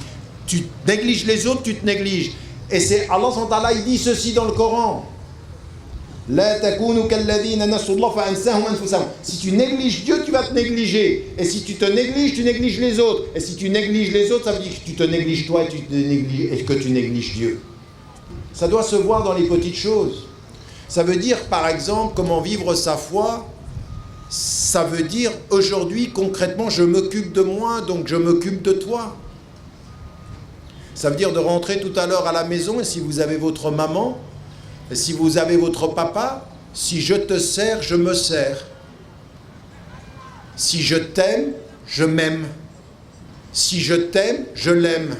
Speaker 5: Tu négliges les autres, tu te négliges. Et c'est Allah subhanahu wa ta'ala, il dit ceci dans le Coran. Si tu négliges Dieu, tu vas te négliger. Et si tu te négliges, tu négliges les autres. Et si tu négliges les autres, ça veut dire que tu te négliges toi et que tu négliges Dieu. Ça doit se voir dans les petites choses. Ça veut dire, par exemple, comment vivre sa foi. Ça veut dire, aujourd'hui, concrètement, je m'occupe de moi, donc je m'occupe de toi. Ça veut dire de rentrer tout à l'heure à la maison, et si vous avez votre maman, et si vous avez votre papa, si je te sers, je me sers. Si je t'aime, je m'aime. Si je t'aime, je l'aime.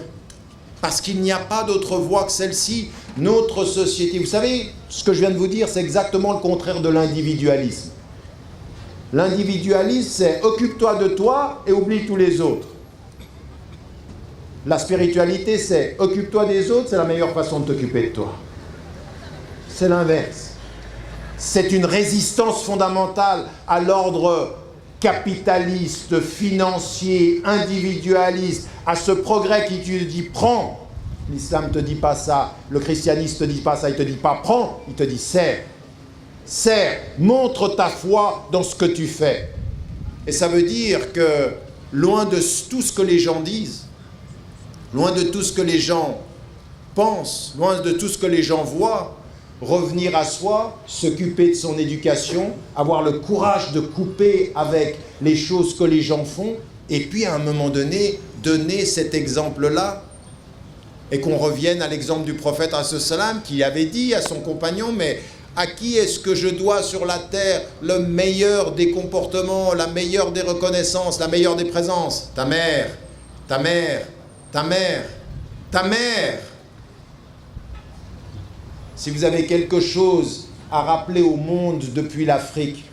Speaker 5: Parce qu'il n'y a pas d'autre voie que celle-ci. Notre société, vous savez, ce que je viens de vous dire, c'est exactement le contraire de l'individualisme. L'individualisme, c'est occupe-toi de toi et oublie tous les autres. La spiritualité, c'est occupe-toi des autres, c'est la meilleure façon de t'occuper de toi. C'est l'inverse. C'est une résistance fondamentale à l'ordre capitaliste, financier, individualiste, à ce progrès qui te dit prends. L'islam ne te dit pas ça, le christianisme ne te dit pas ça, il ne te dit pas prends, il te dit sers. Sers, montre ta foi dans ce que tu fais. Et ça veut dire que loin de tout ce que les gens disent, loin de tout ce que les gens pensent, loin de tout ce que les gens voient, revenir à soi, s'occuper de son éducation, avoir le courage de couper avec les choses que les gens font, et puis à un moment donné, donner cet exemple-là, et qu'on revienne à l'exemple du prophète alayhi salam qui avait dit à son compagnon, mais à qui est-ce que je dois sur la terre le meilleur des comportements, la meilleure des reconnaissances, la meilleure des présences? Ta mère, ta mère, ta mère, ta mère. Si vous avez quelque chose à rappeler au monde depuis l'Afrique,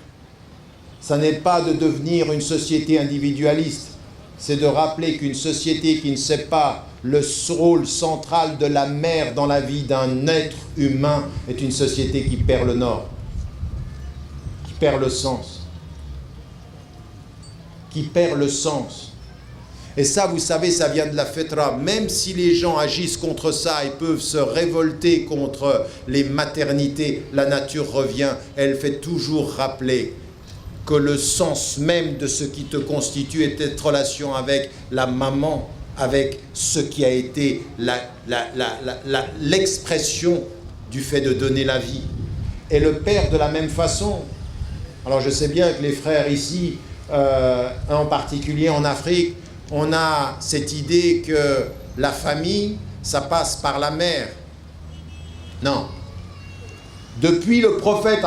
Speaker 5: ça n'est pas de devenir une société individualiste, c'est de rappeler qu'une société qui ne sait pas le rôle central de la mère dans la vie d'un être humain est une société qui perd le nord, qui perd le sens, qui perd le sens. Et ça, vous savez, ça vient de la fitra. Même si les gens agissent contre ça et peuvent se révolter contre les maternités, la nature revient. Elle fait toujours rappeler que le sens même de ce qui te constitue est cette relation avec la maman, avec ce qui a été l'expression du fait de donner la vie. Et le père de la même façon. Alors je sais bien que les frères ici, en particulier en Afrique, on a cette idée que la famille, ça passe par la mère. Non. Depuis le prophète,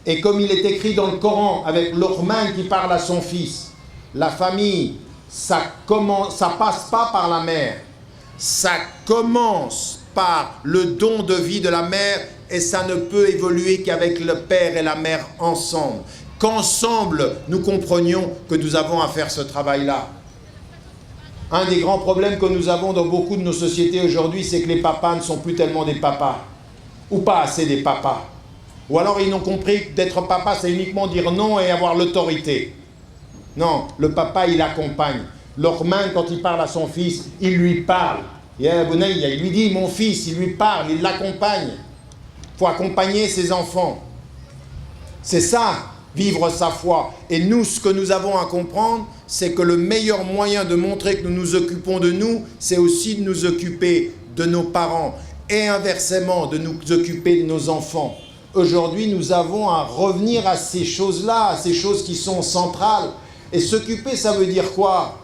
Speaker 5: et comme il est écrit dans le Coran, avec Luqman qui parle à son fils, la famille, ça passe pas par la mère. Ça commence par le don de vie de la mère et ça ne peut évoluer qu'avec le père et la mère ensemble. Qu'ensemble, nous comprenions que nous avons à faire ce travail-là. Un des grands problèmes que nous avons dans beaucoup de nos sociétés aujourd'hui, c'est que les papas ne sont plus tellement des papas, ou pas assez des papas. Ou alors ils n'ont compris que d'être papa, c'est uniquement dire non et avoir l'autorité. Non, le papa, il accompagne. Luqman, quand il parle à son fils, il lui parle. Ya Bunayya, il lui dit, mon fils, il lui parle, il l'accompagne. Il faut accompagner ses enfants. C'est ça, vivre sa foi. Et nous, ce que nous avons à comprendre, c'est que le meilleur moyen de montrer que nous nous occupons de nous, c'est aussi de nous occuper de nos parents. Et inversement, de nous occuper de nos enfants. Aujourd'hui, nous avons à revenir à ces choses-là, à ces choses qui sont centrales. Et s'occuper, ça veut dire quoi?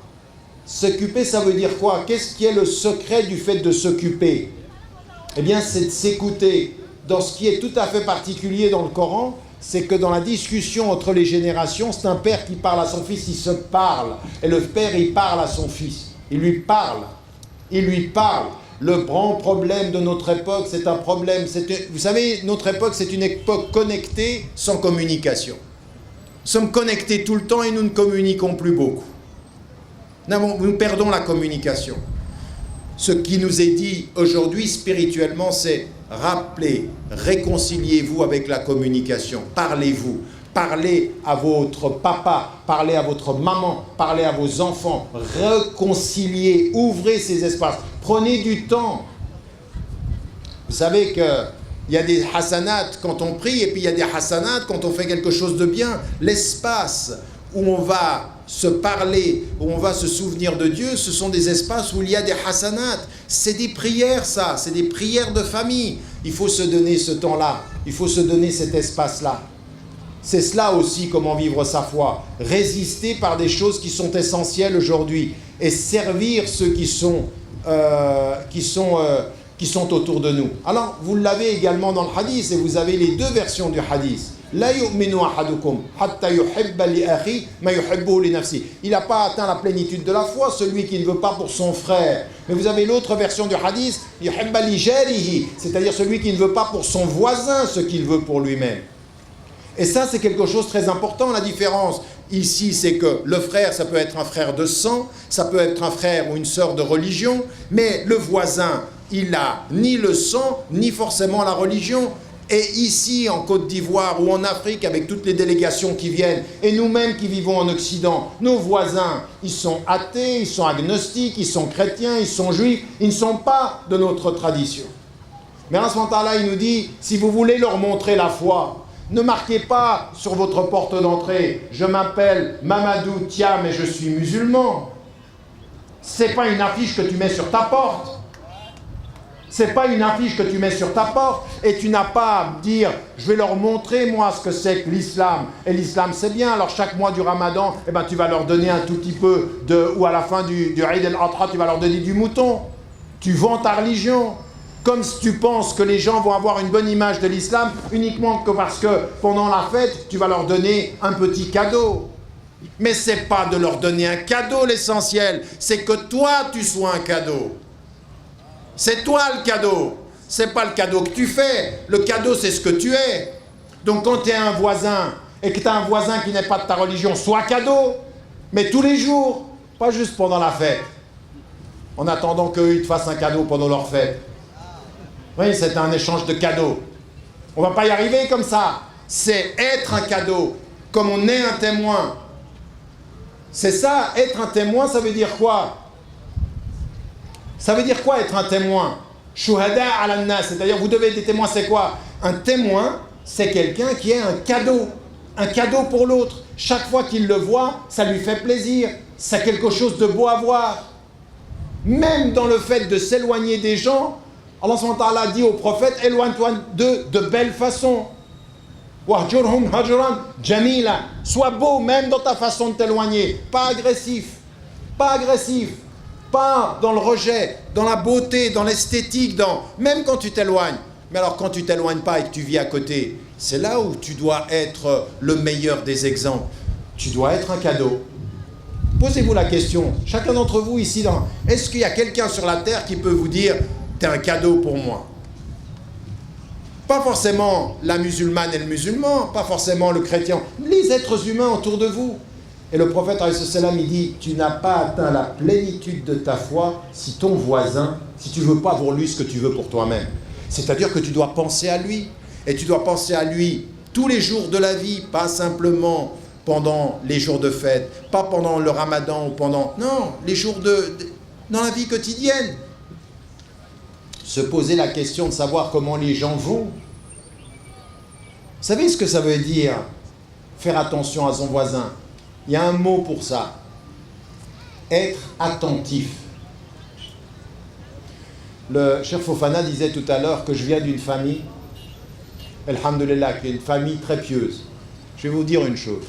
Speaker 5: S'occuper, ça veut dire quoi? Qu'est-ce qui est le secret du fait de s'occuper? Eh bien, c'est de s'écouter. Dans ce qui est tout à fait particulier dans le Coran, c'est que dans la discussion entre les générations, c'est un père qui parle à son fils, il se parle. Et le père, il parle à son fils. Il lui parle. Il lui parle. Le grand problème de notre époque, c'est un problème. Vous savez, notre époque, c'est une époque connectée sans communication. Nous sommes connectés tout le temps et nous ne communiquons plus beaucoup. Nous perdons la communication. Ce qui nous est dit aujourd'hui spirituellement, c'est rappelez, réconciliez-vous avec la communication. Parlez-vous. Parlez à votre papa, parlez à votre maman, parlez à vos enfants. Réconciliez, ouvrez ces espaces. Prenez du temps. Vous savez qu'il y a des hasanats quand on prie et puis il y a des hasanats quand on fait quelque chose de bien. L'espace où on va se parler, où on va se souvenir de Dieu, ce sont des espaces où il y a des hasanats. C'est des prières, ça, c'est des prières de famille. Il faut se donner ce temps-là, il faut se donner cet espace-là. C'est cela aussi comment vivre sa foi. Résister par des choses qui sont essentielles aujourd'hui et servir ceux qui sont autour de nous. Alors, vous l'avez également dans le hadith et vous avez les deux versions du hadith. La yu'minu ahadukum hatta yuhibba li akhi ma yuhibbu li nafsi. Il n'a pas atteint la plénitude de la foi, celui qui ne veut pas pour son frère. Mais vous avez l'autre version du hadith, yuhibba li jarihi, c'est-à-dire celui qui ne veut pas pour son voisin ce qu'il veut pour lui-même. Et ça, c'est quelque chose de très important. La différence ici, c'est que le frère, ça peut être un frère de sang, ça peut être un frère ou une sœur de religion, mais le voisin, il n'a ni le sang, ni forcément la religion. Et ici, en Côte d'Ivoire ou en Afrique, avec toutes les délégations qui viennent, et nous-mêmes qui vivons en Occident, nos voisins, ils sont athées, ils sont agnostiques, ils sont chrétiens, ils sont juifs, ils ne sont pas de notre tradition. Mais à ce moment-là, il nous dit, si vous voulez leur montrer la foi, ne marquez pas sur votre porte d'entrée, je m'appelle Mamadou Thiam et je suis musulman. C'est pas une affiche que tu mets sur ta porte. C'est pas une affiche que tu mets sur ta porte et tu n'as pas à dire, je vais leur montrer moi ce que c'est que l'islam. Et l'islam c'est bien, alors chaque mois du ramadan, eh ben, tu vas leur donner un tout petit peu, ou à la fin du Eid al-Adha, tu vas leur donner du mouton. Tu vends ta religion. Comme si tu penses que les gens vont avoir une bonne image de l'islam uniquement que parce que pendant la fête, tu vas leur donner un petit cadeau. Mais ce n'est pas de leur donner un cadeau l'essentiel, c'est que toi tu sois un cadeau. C'est toi le cadeau, ce n'est pas le cadeau que tu fais, le cadeau c'est ce que tu es. Donc quand tu es un voisin et que tu as un voisin qui n'est pas de ta religion, sois cadeau, mais tous les jours, pas juste pendant la fête, en attendant qu'eux ils te fassent un cadeau pendant leur fête. Oui, c'est un échange de cadeaux. On ne va pas y arriver comme ça. C'est être un cadeau, comme on est un témoin. C'est ça, être un témoin, ça veut dire quoi? Ça veut dire quoi être un témoin? Shuhada ala nas, c'est-à-dire vous devez être des témoins, c'est quoi? Un témoin, c'est quelqu'un qui est un cadeau pour l'autre. Chaque fois qu'il le voit, ça lui fait plaisir. C'est quelque chose de beau à voir. Même dans le fait de s'éloigner des gens, Allah subhanahu wa ta'ala dit au prophète, éloigne-toi de belle façon. Wahjurhum hajran jamila. Sois beau même dans ta façon de t'éloigner. Pas agressif. Pas dans le rejet, dans la beauté, dans l'esthétique, même quand tu t'éloignes. Mais alors quand tu t'éloignes pas et que tu vis à côté, c'est là où tu dois être le meilleur des exemples. Tu dois être un cadeau. Posez-vous la question, chacun d'entre vous ici, est-ce qu'il y a quelqu'un sur la terre qui peut vous dire t'es un cadeau pour moi? Pas forcément la musulmane et le musulman, pas forcément le chrétien, les êtres humains autour de vous. Et le prophète, il dit, tu n'as pas atteint la plénitude de ta foi si ton voisin, si tu ne veux pas pour lui ce que tu veux pour toi-même. C'est-à-dire que tu dois penser à lui. Et tu dois penser à lui tous les jours de la vie, pas simplement pendant les jours de fête, pas pendant le ramadan ou pendant... Non, les jours dans la vie quotidienne. Se poser la question de savoir comment les gens vont. Vous savez ce que ça veut dire, faire attention à son voisin? Il y a un mot pour ça. Être attentif. Le Cheikh Fofana disait tout à l'heure que je viens d'une famille, alhamdoulilah, qui est une famille très pieuse. Je vais vous dire une chose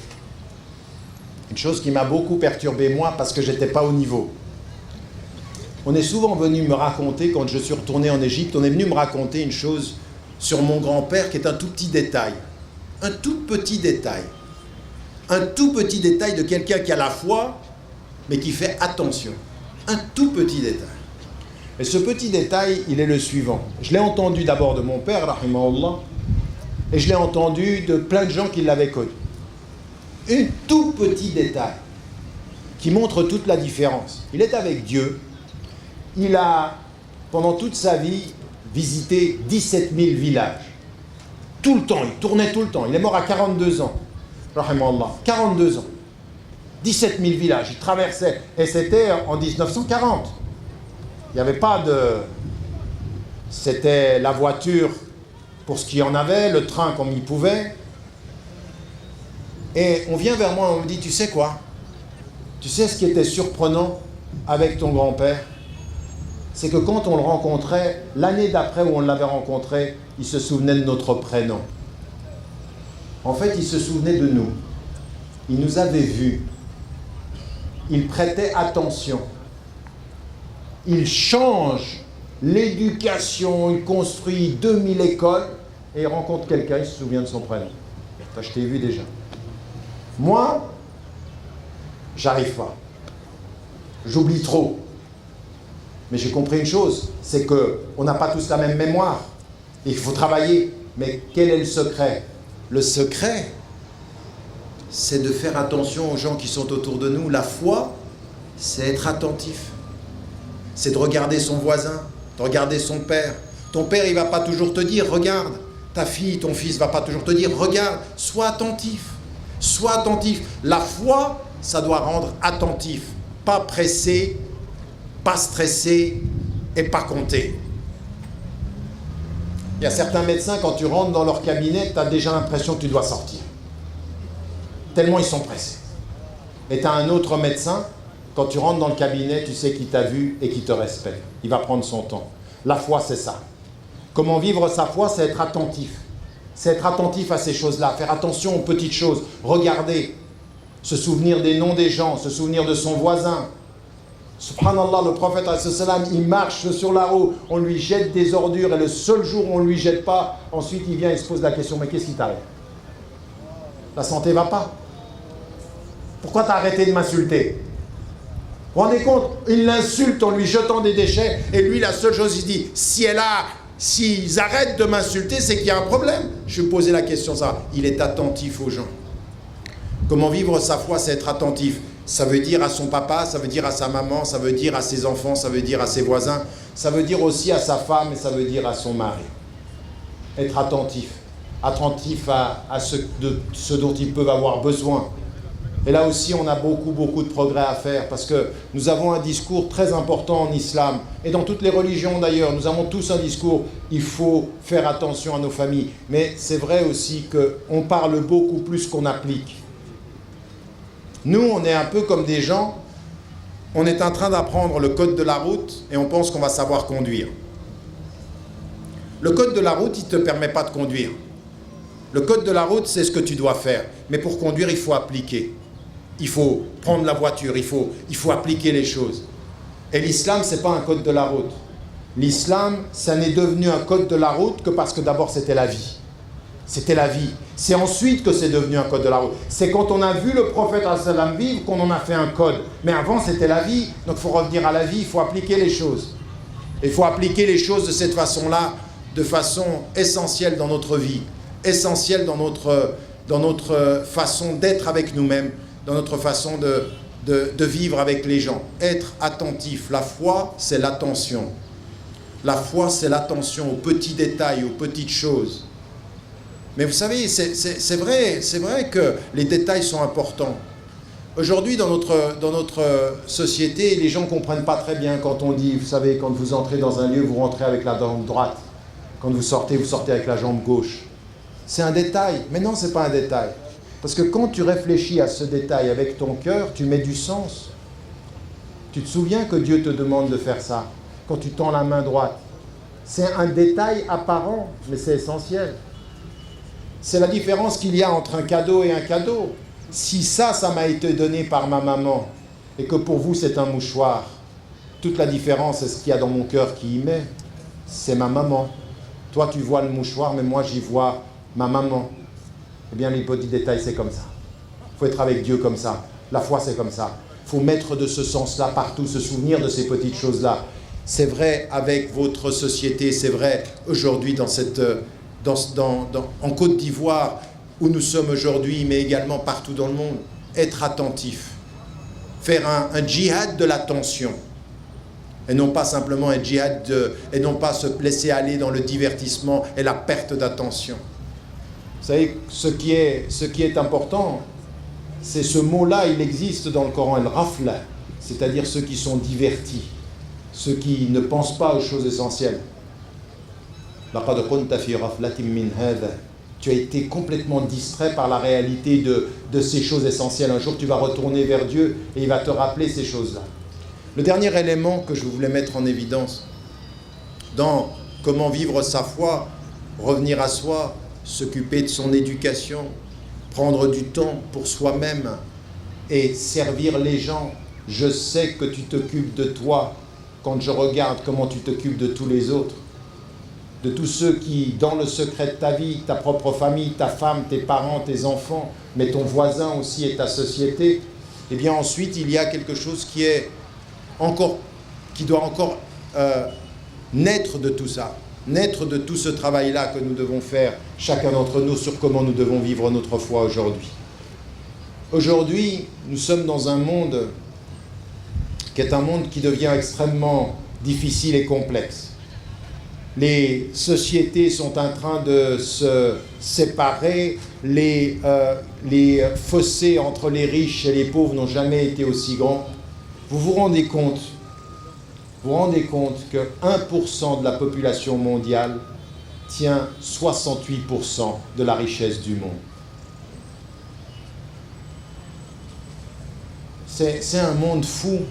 Speaker 5: qui m'a beaucoup perturbé moi parce que j'étais pas au niveau. On est souvent venu me raconter, quand je suis retourné en Égypte, on est venu me raconter une chose sur mon grand-père qui est un tout petit détail. Un tout petit détail. Un tout petit détail de quelqu'un qui a la foi, mais qui fait attention. Un tout petit détail. Et ce petit détail, il est le suivant. Je l'ai entendu d'abord de mon père, rahimahullah, et je l'ai entendu de plein de gens qui l'avaient connu. Un tout petit détail qui montre toute la différence. Il est avec Dieu. Il a, pendant toute sa vie, visité 17 000 villages. Tout le temps, il tournait tout le temps. Il est mort à 42 ans. Rahimahullah, 42 ans. 17 000 villages, il traversait. Et c'était en 1940. Il n'y avait pas de... C'était la voiture pour ce qu'il y en avait, le train comme il pouvait. Et on vient vers moi et on me dit, tu sais quoi? Tu sais ce qui était surprenant avec ton grand-père? C'est que quand on le rencontrait, l'année d'après où on l'avait rencontré, il se souvenait de notre prénom. En fait, il se souvenait de nous. Il nous avait vus. Il prêtait attention. Il change l'éducation, il construit 2000 écoles et il rencontre quelqu'un, il se souvient de son prénom. Je t'ai vu déjà. Moi, j'arrive pas. J'oublie trop. Mais j'ai compris une chose, c'est qu'on n'a pas tous la même mémoire. Il faut travailler. Mais quel est le secret? Le secret, c'est de faire attention aux gens qui sont autour de nous. La foi, c'est être attentif. C'est de regarder son voisin, de regarder son père. Ton père, il ne va pas toujours te dire, regarde. Ta fille, ton fils ne va pas toujours te dire, regarde. Sois attentif. Sois attentif. La foi, ça doit rendre attentif. Pas pressé, pas stressé et pas compté. Il y a certains médecins, quand tu rentres dans leur cabinet, tu as déjà l'impression que tu dois sortir. Tellement ils sont pressés. Et tu as un autre médecin, quand tu rentres dans le cabinet, tu sais qu'il t'a vu et qu'il te respecte. Il va prendre son temps. La foi, c'est ça. Comment vivre sa foi, c'est être attentif. C'est être attentif à ces choses-là, faire attention aux petites choses, regarder, se souvenir des noms des gens, se souvenir de son voisin. Subhanallah, le prophète, il marche sur la route, on lui jette des ordures et le seul jour où on ne lui jette pas, ensuite il vient et se pose la question, mais qu'est-ce qui t'arrive? La santé ne va pas. Pourquoi tu as arrêté de m'insulter? Vous vous rendez compte? Il l'insulte en lui jetant des déchets et lui, la seule chose, il se dit, s'ils arrêtent de m'insulter, c'est qu'il y a un problème. Je vais poser la question, ça. Il est attentif aux gens. Comment vivre sa foi, c'est être attentif. Ça veut dire à son papa, ça veut dire à sa maman, ça veut dire à ses enfants, ça veut dire à ses voisins, ça veut dire aussi à sa femme et ça veut dire à son mari. Être attentif. Attentif à ce dont ils peuvent avoir besoin. Et là aussi, on a beaucoup de progrès à faire parce que nous avons un discours très important en islam et dans toutes les religions d'ailleurs. Nous avons tous un discours, il faut faire attention à nos familles. Mais c'est vrai aussi qu'on parle beaucoup plus qu'on applique. Nous, on est un peu comme des gens, on est en train d'apprendre le code de la route et on pense qu'on va savoir conduire. Le code de la route, il ne te permet pas de conduire. Le code de la route, c'est ce que tu dois faire. Mais pour conduire, il faut appliquer. Il faut prendre la voiture, il faut appliquer les choses. Et l'islam, ce n'est pas un code de la route. L'islam, ça n'est devenu un code de la route que parce que d'abord, c'était la vie. C'était la vie. C'est ensuite que c'est devenu un code de la route. C'est quand on a vu le prophète sallam vivre qu'on en a fait un code. Mais avant, c'était la vie. Donc, il faut revenir à la vie, il faut appliquer les choses. Il faut appliquer les choses de cette façon-là, de façon essentielle dans notre vie, essentielle dans notre façon d'être avec nous-mêmes, dans notre façon de vivre avec les gens. Être attentif. La foi, c'est l'attention. La foi, c'est l'attention aux petits détails, aux petites choses. Mais vous savez, c'est vrai que les détails sont importants. Aujourd'hui, dans notre société, les gens ne comprennent pas très bien quand on dit, vous savez, quand vous entrez dans un lieu, vous rentrez avec la jambe droite. Quand vous sortez avec la jambe gauche. C'est un détail. Mais non, ce n'est pas un détail. Parce que quand tu réfléchis à ce détail avec ton cœur, tu mets du sens. Tu te souviens que Dieu te demande de faire ça, quand tu tends la main droite. C'est un détail apparent, mais c'est essentiel. C'est la différence qu'il y a entre un cadeau et un cadeau. Si ça m'a été donné par ma maman, et que pour vous c'est un mouchoir, toute la différence, c'est ce qu'il y a dans mon cœur qui y met. C'est ma maman. Toi, tu vois le mouchoir, mais moi, j'y vois ma maman. Eh bien, les petits détails, c'est comme ça. Il faut être avec Dieu comme ça. La foi, c'est comme ça. Il faut mettre de ce sens-là partout, se souvenir de ces petites choses-là. C'est vrai avec votre société, c'est vrai aujourd'hui en Côte d'Ivoire, où nous sommes aujourd'hui, mais également partout dans le monde. Être attentif. Faire un djihad de l'attention. Et non pas simplement un djihad et non pas se laisser aller dans le divertissement et la perte d'attention. Vous savez, ce qui est important, c'est ce mot-là, il existe dans le Coran, el-rafla, c'est-à-dire ceux qui sont divertis, ceux qui ne pensent pas aux choses essentielles. لَقَدْ كُنْتَ فِي غَفْلَةٍ مِّنْ هَذَا. Tu as été complètement distrait par la réalité de ces choses essentielles. Un jour, tu vas retourner vers Dieu et il va te rappeler ces choses-là. Le dernier élément que je voulais mettre en évidence dans comment vivre sa foi, revenir à soi, s'occuper de son éducation, prendre du temps pour soi-même et servir les gens. Je sais que tu t'occupes de toi quand je regarde comment tu t'occupes de tous les autres, de tous ceux qui, dans le secret de ta vie, ta propre famille, ta femme, tes parents, tes enfants, mais ton voisin aussi et ta société, eh bien ensuite il y a quelque chose qui doit encore naître de tout ça, naître de tout ce travail-là que nous devons faire, chacun d'entre nous, sur comment nous devons vivre notre foi aujourd'hui. Aujourd'hui, nous sommes dans un monde qui est un monde qui devient extrêmement difficile et complexe. Les sociétés sont en train de se séparer, les fossés entre les riches et les pauvres n'ont jamais été aussi grands. Vous vous rendez compte que 1% de la population mondiale tient 68% de la richesse du monde. C'est un monde fou. Nous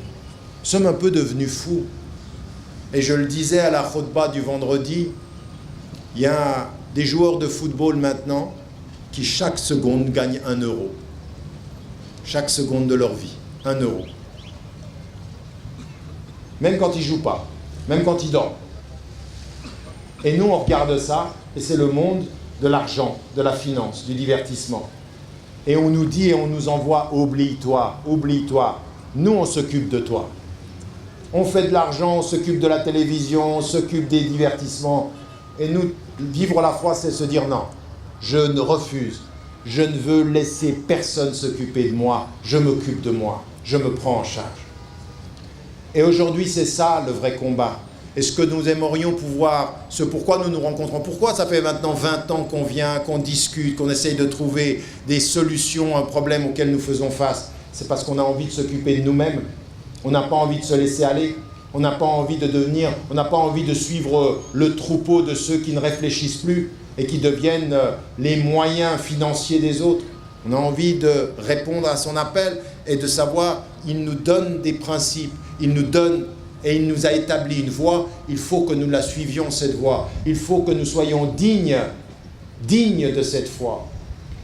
Speaker 5: sommes un peu devenus fous. Et je le disais à la khutba du vendredi, il y a des joueurs de football maintenant qui chaque seconde gagnent 1 euro. Chaque seconde de leur vie, 1 euro. Même quand ils ne jouent pas, même quand ils dorment. Et nous, on regarde ça, et c'est le monde de l'argent, de la finance, du divertissement. Et on nous dit et on nous envoie, oublie-toi, oublie-toi. Nous, on s'occupe de toi. On fait de l'argent, on s'occupe de la télévision, on s'occupe des divertissements. Et nous, vivre la foi, c'est se dire non, je ne refuse. Je ne veux laisser personne s'occuper de moi. Je m'occupe de moi. Je me prends en charge. Et aujourd'hui, c'est ça le vrai combat. Est-ce que nous aimerions pouvoir, ce pourquoi nous nous rencontrons, pourquoi ça fait maintenant 20 ans qu'on vient, qu'on discute, qu'on essaye de trouver des solutions à un problème auquel nous faisons face? C'est parce qu'on a envie de s'occuper de nous-mêmes. On n'a pas envie de se laisser aller. On n'a pas envie on n'a pas envie de suivre le troupeau de ceux qui ne réfléchissent plus et qui deviennent les moyens financiers des autres. On a envie de répondre à son appel et de savoir, il nous donne des principes, il nous donne et il nous a établi une voie, il faut que nous la suivions cette voie. Il faut que nous soyons dignes de cette foi.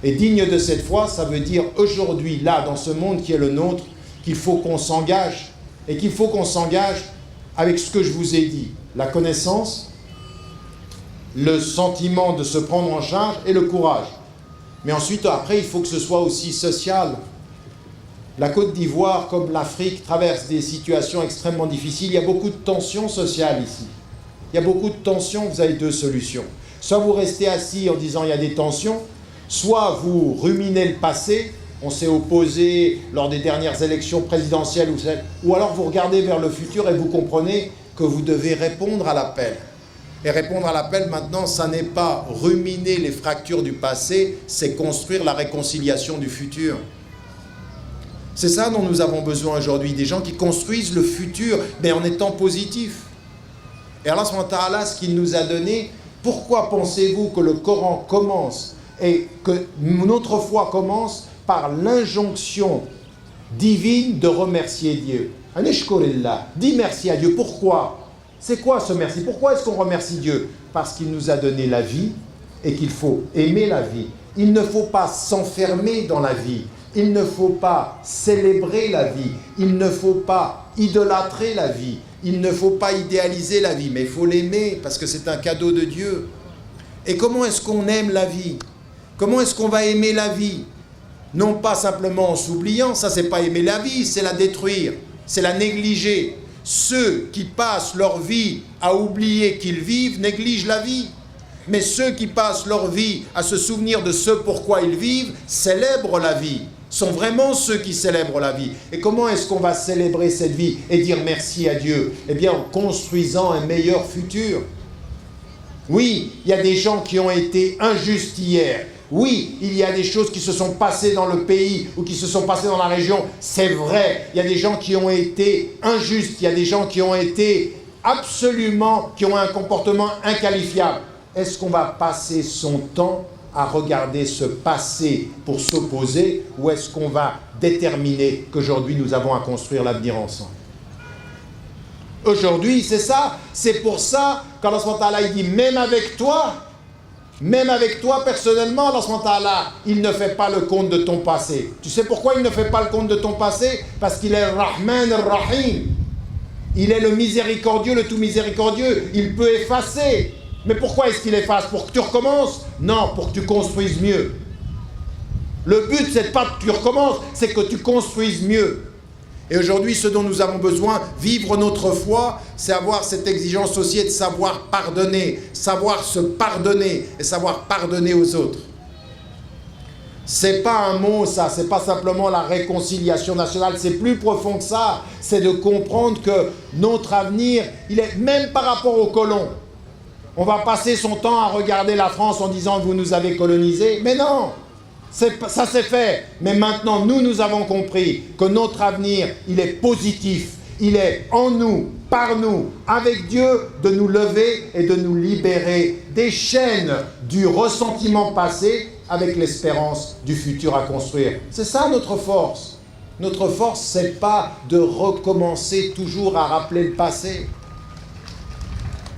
Speaker 5: Et digne de cette foi, ça veut dire aujourd'hui, là, dans ce monde qui est le nôtre, qu'il faut qu'on s'engage, et qu'il faut qu'on s'engage avec ce que je vous ai dit, la connaissance, le sentiment de se prendre en charge et le courage. Mais ensuite, après, il faut que ce soit aussi social. La Côte d'Ivoire, comme l'Afrique, traverse des situations extrêmement difficiles. Il y a beaucoup de tensions sociales ici. Il y a beaucoup de tensions, vous avez 2 solutions. Soit vous restez assis en disant il y a des tensions, soit vous ruminez le passé, on s'est opposé lors des dernières élections présidentielles, ou alors vous regardez vers le futur et vous comprenez que vous devez répondre à l'appel. Et répondre à l'appel maintenant, ça n'est pas ruminer les fractures du passé, c'est construire la réconciliation du futur. C'est ça dont nous avons besoin aujourd'hui, des gens qui construisent le futur, mais en étant positifs. Et Allah subhanahu wa ta'ala, ce qu'il nous a donné, pourquoi pensez-vous que le Coran commence et que notre foi commence par l'injonction divine de remercier Dieu? Anishkurillah, dis merci à Dieu. Pourquoi? C'est quoi ce merci? Pourquoi est-ce qu'on remercie Dieu? Parce qu'il nous a donné la vie et qu'il faut aimer la vie. Il ne faut pas s'enfermer dans la vie. Il ne faut pas célébrer la vie. Il ne faut pas idolâtrer la vie. Il ne faut pas idéaliser la vie, mais il faut l'aimer parce que c'est un cadeau de Dieu. Et comment est-ce qu'on aime la vie? Comment est-ce qu'on va aimer la vie? Non pas simplement en s'oubliant, ça c'est pas aimer la vie, c'est la détruire, c'est la négliger. Ceux qui passent leur vie à oublier qu'ils vivent négligent la vie. Mais ceux qui passent leur vie à se souvenir de ce pourquoi ils vivent célèbrent la vie, sont vraiment ceux qui célèbrent la vie. Et comment est-ce qu'on va célébrer cette vie et dire merci à Dieu? Eh bien en construisant un meilleur futur. Oui, il y a des gens qui ont été injustes hier. Oui, il y a des choses qui se sont passées dans le pays ou qui se sont passées dans la région, c'est vrai. Il y a des gens qui ont été injustes, il y a des gens qui ont été absolument, qui ont un comportement inqualifiable. Est-ce qu'on va passer son temps à regarder ce passé pour s'opposer ou est-ce qu'on va déterminer qu'aujourd'hui nous avons à construire l'avenir ensemble? Aujourd'hui, c'est ça. C'est pour ça qu'Allah subhanahu wa ta'ala il dit même avec toi personnellement, Allah subhanahu wa ta'ala, il ne fait pas le compte de ton passé. Tu sais pourquoi il ne fait pas le compte de ton passé? Parce qu'il est Rahman Rahim. Il est le miséricordieux, le tout miséricordieux. Il peut effacer. Mais pourquoi est-ce qu'il efface? Pour que tu recommences? Non, pour que tu construises mieux. Le but, c'est pas que tu recommences, c'est que tu construises mieux. Et aujourd'hui, ce dont nous avons besoin, vivre notre foi, c'est avoir cette exigence aussi de savoir pardonner, savoir se pardonner et savoir pardonner aux autres. C'est pas un mot ça, c'est pas simplement la réconciliation nationale, c'est plus profond que ça. C'est de comprendre que notre avenir, il est même par rapport aux colons. On va passer son temps à regarder la France en disant vous nous avez colonisés, mais non. Ça c'est fait, mais maintenant nous avons compris que notre avenir, il est positif, il est en nous, par nous, avec Dieu, de nous lever et de nous libérer des chaînes du ressentiment passé avec l'espérance du futur à construire. C'est ça notre force. Notre force, c'est pas de recommencer toujours à rappeler le passé.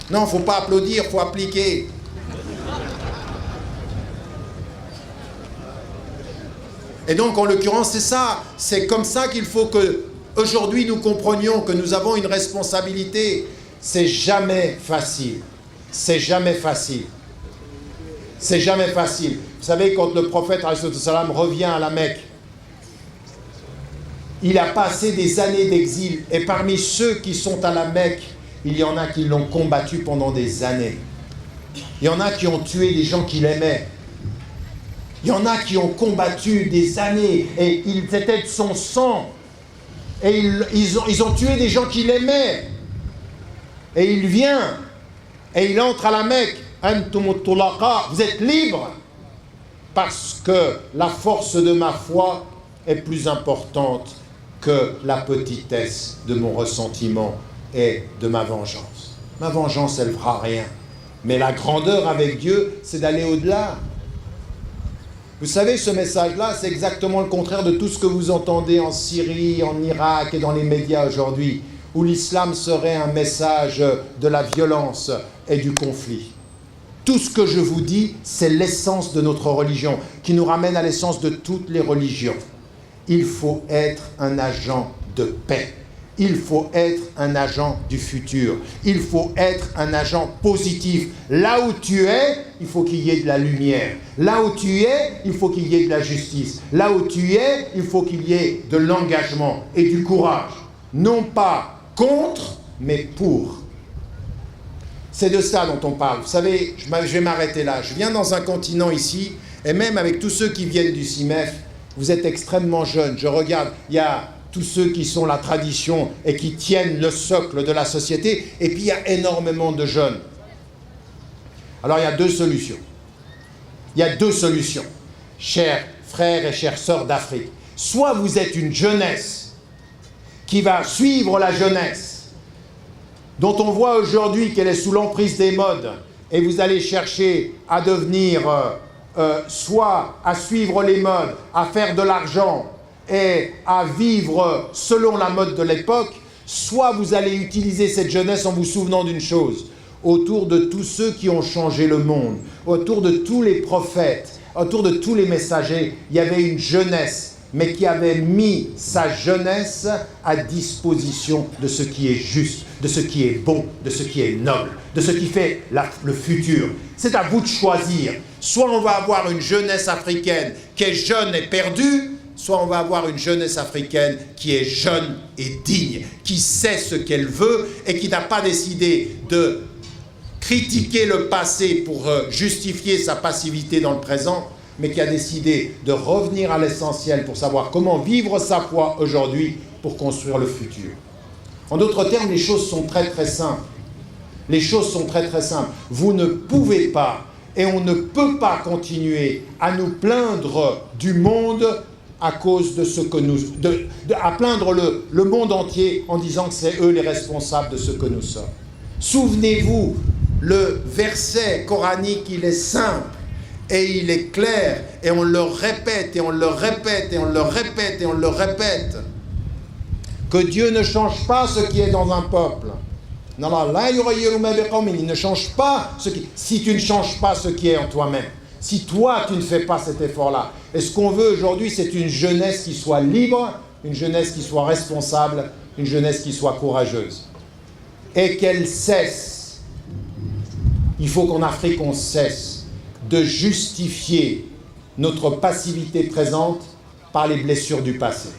Speaker 5: Non, il ne faut pas applaudir, il faut appliquer. Et donc, en l'occurrence, c'est ça. C'est comme ça qu'il faut que, aujourd'hui, nous comprenions que nous avons une responsabilité. C'est jamais facile. C'est jamais facile. C'est jamais facile. Vous savez, quand le prophète alayhi salam revient à la Mecque, il a passé des années d'exil. Et parmi ceux qui sont à la Mecque, il y en a qui l'ont combattu pendant des années. Il y en a qui ont tué des gens qu'il aimait. Il y en a qui ont combattu des années et ils étaient de son sang. Et ils ont tué des gens qu'il aimait. Et il vient et il entre à la Mecque. Vous êtes libres parce que la force de ma foi est plus importante que la petitesse de mon ressentiment et de ma vengeance. Ma vengeance, elle ne fera rien. Mais la grandeur avec Dieu, c'est d'aller au-delà. Vous savez, ce message-là, c'est exactement le contraire de tout ce que vous entendez en Syrie, en Irak et dans les médias aujourd'hui, où l'islam serait un message de la violence et du conflit. Tout ce que je vous dis, c'est l'essence de notre religion, qui nous ramène à l'essence de toutes les religions. Il faut être un agent de paix. Il faut être un agent du futur. Il faut être un agent positif. Là où tu es, il faut qu'il y ait de la lumière. Là où tu es, il faut qu'il y ait de la justice. Là où tu es, il faut qu'il y ait de l'engagement et du courage. Non pas contre, mais pour. C'est de ça dont on parle. Vous savez, je vais m'arrêter là. Je viens dans un continent ici, et même avec tous ceux qui viennent du CIMEF, vous êtes extrêmement jeunes. Je regarde, il y a tous ceux qui sont la tradition et qui tiennent le socle de la société, et puis il y a énormément de jeunes. Alors il y a deux solutions. Il y a deux solutions, chers frères et chères sœurs d'Afrique. Soit vous êtes une jeunesse qui va suivre la jeunesse, dont on voit aujourd'hui qu'elle est sous l'emprise des modes, et vous allez chercher à devenir, soit à suivre les modes, à faire de l'argent et à vivre selon la mode de l'époque, soit vous allez utiliser cette jeunesse en vous souvenant d'une chose, autour de tous ceux qui ont changé le monde, autour de tous les prophètes, autour de tous les messagers, il y avait une jeunesse, mais qui avait mis sa jeunesse à disposition de ce qui est juste, de ce qui est bon, de ce qui est noble, de ce qui fait le futur. C'est à vous de choisir. Soit on va avoir une jeunesse africaine qui est jeune et perdue, soit on va avoir une jeunesse africaine qui est jeune et digne, qui sait ce qu'elle veut et qui n'a pas décidé de critiquer le passé pour justifier sa passivité dans le présent, mais qui a décidé de revenir à l'essentiel pour savoir comment vivre sa foi aujourd'hui pour construire le futur. En d'autres termes, les choses sont très très simples. Les choses sont très très simples. Vous ne pouvez pas et on ne peut pas continuer à nous plaindre du monde à cause de ce que nous... à plaindre le monde entier en disant que c'est eux les responsables de ce que nous sommes. Souvenez-vous, le verset coranique, il est simple. Et il est clair, et on le répète, et on le répète, et on le répète, et on le répète, que Dieu ne change pas ce qui est dans un peuple. Il ne change pas ce qui... Si tu ne changes pas ce qui est en toi-même, si toi tu ne fais pas cet effort-là, et ce qu'on veut aujourd'hui, c'est une jeunesse qui soit libre, une jeunesse qui soit responsable, une jeunesse qui soit courageuse. Et qu'elle cesse, il faut qu'en Afrique on cesse de justifier notre passivité présente par les blessures du passé.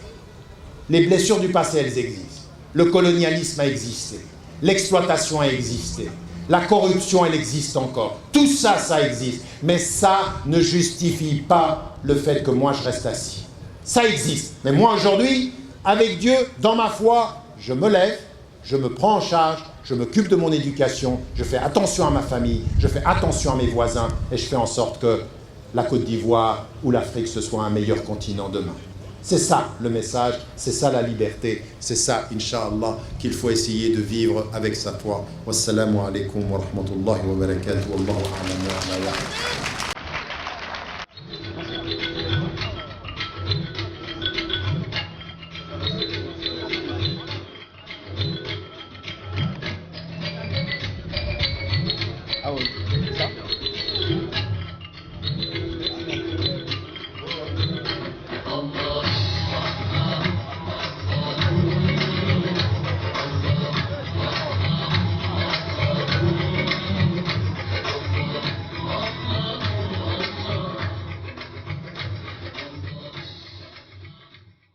Speaker 5: Les blessures du passé, elles existent. Le colonialisme a existé. L'exploitation a existé. La corruption, elle existe encore. Tout ça, ça existe. Mais ça ne justifie pas le fait que moi, je reste assis. Ça existe. Mais moi, aujourd'hui, avec Dieu, dans ma foi, je me lève, je me prends en charge, je m'occupe de mon éducation, je fais attention à ma famille, je fais attention à mes voisins et je fais en sorte que la Côte d'Ivoire ou l'Afrique, ce soit un meilleur continent demain. C'est ça le message, c'est ça la liberté, c'est ça, Inch'Allah, qu'il faut essayer de vivre avec sa foi. Wassalamu alaikum wa rahmatullahi wa barakatuh. Wallahu a'lam wa a'lam.